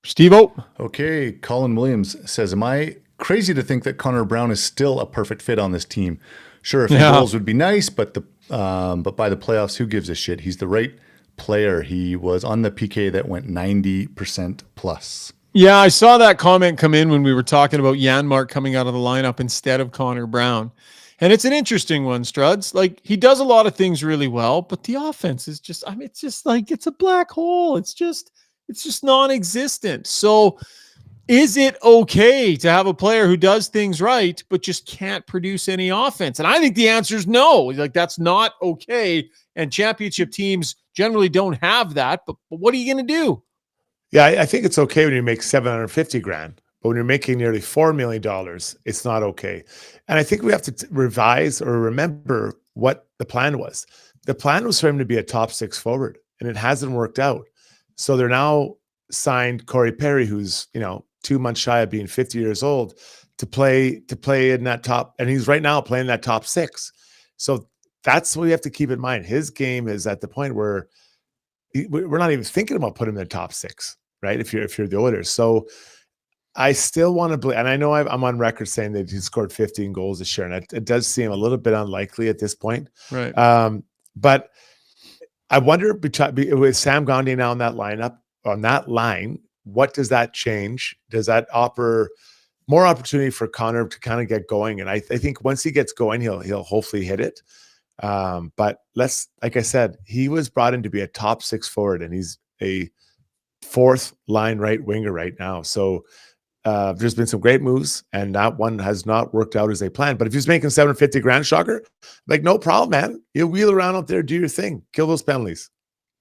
Steve-O. Okay. Colin Williams says, am I crazy to think that Connor Brown is still a perfect fit on this team? Sure, a few goals would be nice, but by the playoffs, who gives a shit? He's the right player. He was on the PK that went 90% plus. Yeah, I saw that comment come in when we were talking about Janmark coming out of the lineup instead of Connor Brown. And it's an interesting one, Struds. Like, he does a lot of things really well, but the offense is just, I mean, it's just like, it's a black hole. It's just non-existent. So is it okay to have a player who does things right, but just can't produce any offense? And I think the answer is no. Like, that's not okay. And championship teams generally don't have that, but what are you going to do? Yeah, I think it's okay when you make $750,000, but when you're making nearly $4 million, it's not okay. And I think we have to revise or remember what the plan was. The plan was for him to be a top 6 forward, and it hasn't worked out. So they're now signed Corey Perry, who's 2 months shy of being 50 years old, to play in that top, and he's right now playing that top 6. So that's what we have to keep in mind. His game is at the point where we're not even thinking about putting him in the top 6, right? If you're the Oilers. So I still want to believe, and I know I'm on record saying that he scored 15 goals this year, and it does seem a little bit unlikely at this point. Right. But I wonder, with Sam Gandhi now in that lineup, on that line, what does that change? Does that offer more opportunity for Connor to kind of get going? And I think once he gets going, he'll hopefully hit it. But like I said, he was brought in to be a top 6 forward, and he's a 4th line right winger right now. So there's been some great moves, and that one has not worked out as they planned. But if he's making $750,000, Shocker, like, no problem, man. You wheel around out there, do your thing, kill those penalties.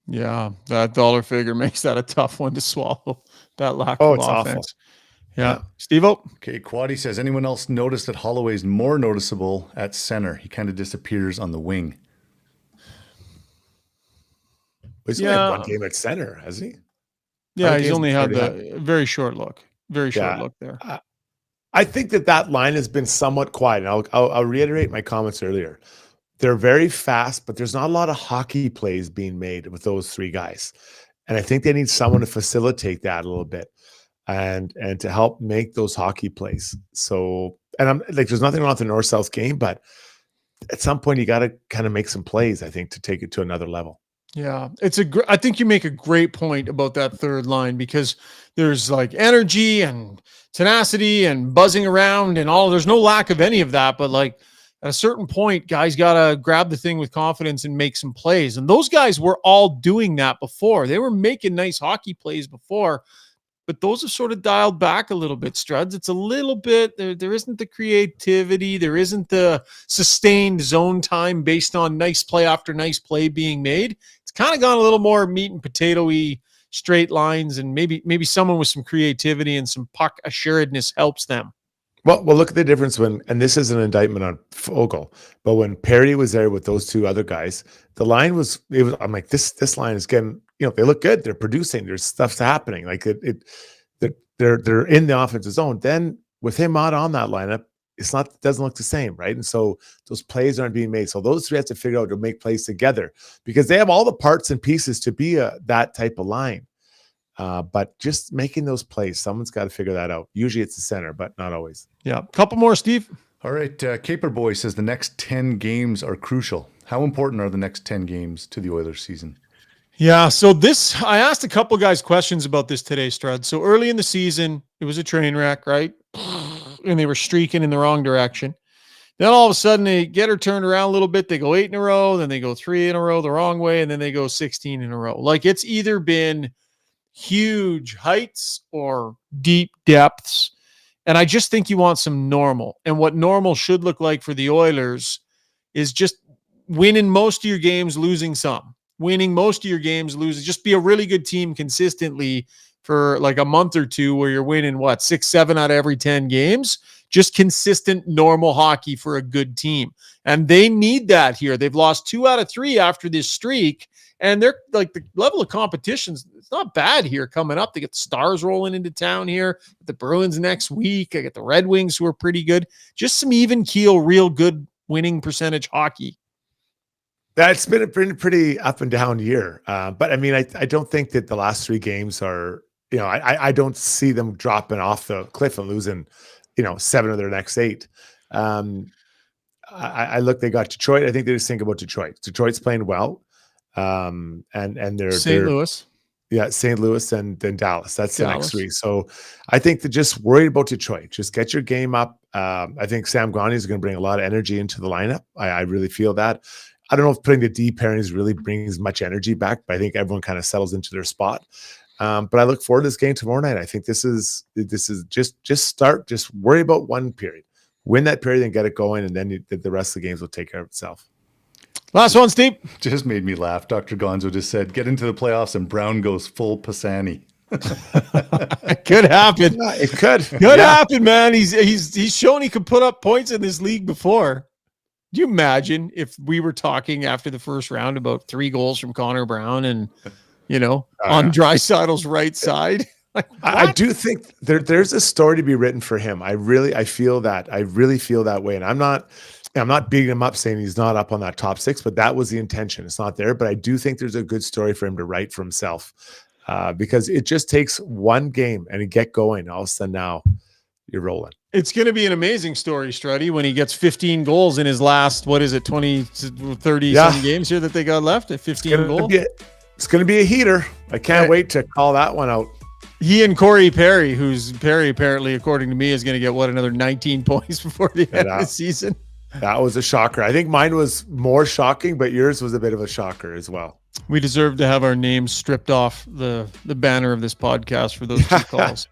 Yeah, that dollar figure makes that a tough one to swallow. That lack of offense. Awful. Yeah. Steve-O. Okay, Quaddy says, anyone else notice that Holloway's more noticeable at center? He kind of disappears on the wing. He's only had 1 game at center, hasn't he? Yeah, he's only had the very short look. Very short look there. I think that line has been somewhat quiet. And I'll reiterate my comments earlier. They're very fast, but there's not a lot of hockey plays being made with those 3 guys. And I think they need someone to facilitate that a little bit and to help make those hockey plays. So, and I'm like, there's nothing wrong with the North-South game, but at some point you got to kind of make some plays, I think, to take it to another level. Yeah, I think you make a great point about that third line, because there's like energy and tenacity and buzzing around and all. There's no lack of any of that, but like, at a certain point, guys got to grab the thing with confidence and make some plays. And those guys were all doing that before. They were making nice hockey plays before, but those have sort of dialed back a little bit, Struds. It's a little bit, there isn't the creativity. There isn't the sustained zone time based on nice play after nice play being made. It's kind of gone a little more meat and potato-y, straight lines, and maybe someone with some creativity and some puck assuredness helps them. Well, look at the difference and this is an indictment on Fogle, but when Perry was there with those 2 other guys, the line was, I'm like, this line is getting, they look good. They're producing. There's stuff's happening. Like they're in the offensive zone. Then with him out on that lineup, it doesn't look the same, right? And so those plays aren't being made. So those 3 have to figure out to make plays together, because they have all the parts and pieces to be that type of line. But just making those plays, someone's got to figure that out. Usually it's the center, but not always. Yeah. Couple more, Steve. All right. Caper Boy says the next 10 games are crucial. How important are the next 10 games to the Oilers season? Yeah, so I asked a couple guys questions about this today, Strud. So early in the season, it was a train wreck, right? And they were streaking in the wrong direction. Then all of a sudden they get her turned around a little bit. They go 8 in a row, then they go 3 in a row the wrong way, and then they go 16 in a row. Like, it's either been huge heights or deep depths. And I just think you want some normal. And what normal should look like for the Oilers is just winning most of your games, losing some. Winning most of your games, losing. Just be a really good team consistently for like a month or two where you're winning, 6, 7 out of every 10 games. Just consistent, normal hockey for a good team. And they need that here. They've lost 2 out of 3 after this streak. And they're like, the level of competition's it's not bad here coming up. They get the Stars rolling into town here. The Bruins next week. I get the Red Wings, who are pretty good. Just some even keel, real good winning percentage hockey. That's been a pretty up and down year. But I mean, I don't think that the last 3 games are, I don't see them dropping off the cliff and losing, 7 of their next 8. I look, they got Detroit. I think they just think about Detroit. Detroit's playing well. And they're St. Louis. Yeah, St. Louis and then Dallas. That's the next 3. So I think they're just worried about Detroit. Just get your game up. I think Sam Gagner is going to bring a lot of energy into the lineup. I really feel that. I don't know if putting the D-pairings really brings much energy back, but I think everyone kind of settles into their spot. But I look forward to this game tomorrow night. I think this is just worry about one period. Win that period and get it going, and then the rest of the games will take care of itself. Last one, Steve. Just made me laugh. Dr. Gonzo just said, get into the playoffs and Brown goes full Pisani. It could happen. It could. Could happen, man. He's shown he could put up points in this league before. Do you imagine if we were talking after the first round about 3 goals from Connor Brown and, on Draisaitl's right side? Like, I do think there's a story to be written for him. I feel that. I really feel that way. And I'm not beating him up saying he's not up on that top 6, but that was the intention. It's not there, but I do think there's a good story for him to write for himself because it just takes one game and you get going. All of a sudden now you're rolling. It's going to be an amazing story, Struddy, when he gets 15 goals in his last, 30 some games here that they got left at 15 goals. It's going to be a heater. I can't wait to call that one out. He and Corey Perry, Perry apparently, according to me, is going to get another 19 points before the end of the season. That was a shocker. I think mine was more shocking, but yours was a bit of a shocker as well. We deserve to have our names stripped off the banner of this podcast for those 2 calls.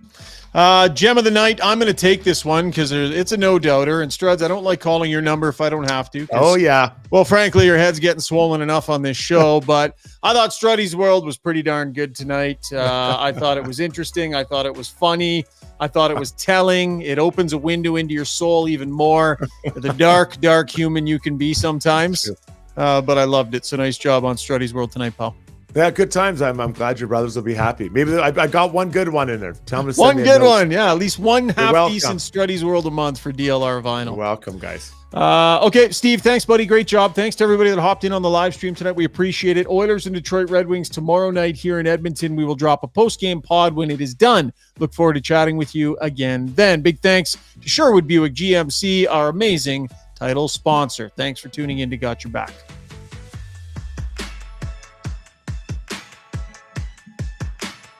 Gem of the night. I'm going to take this one because it's a no-doubter. And Struds, I don't like calling your number if I don't have to. Oh, yeah. Well, frankly, your head's getting swollen enough on this show. But I thought Struddy's World was pretty darn good tonight. I thought it was interesting. I thought it was funny. I thought it was telling. It opens a window into your soul even more. The dark, dark human you can be sometimes. But I loved it. So nice job on Struddy's World tonight, pal. Yeah, good times. I'm glad your brothers will be happy. Maybe I got one good one in there. Tell them to one good one. Yeah, at least one half-decent Struddy's World a month for DLR Vinyl. You're welcome, guys. Okay, Steve, thanks, buddy. Great job. Thanks to everybody that hopped in on the live stream tonight. We appreciate it. Oilers and Detroit Red Wings tomorrow night here in Edmonton. We will drop a post-game pod when it is done. Look forward to chatting with you again then. Big thanks to Sherwood Buick GMC, our amazing title sponsor. Thanks for tuning in to Got Your Back.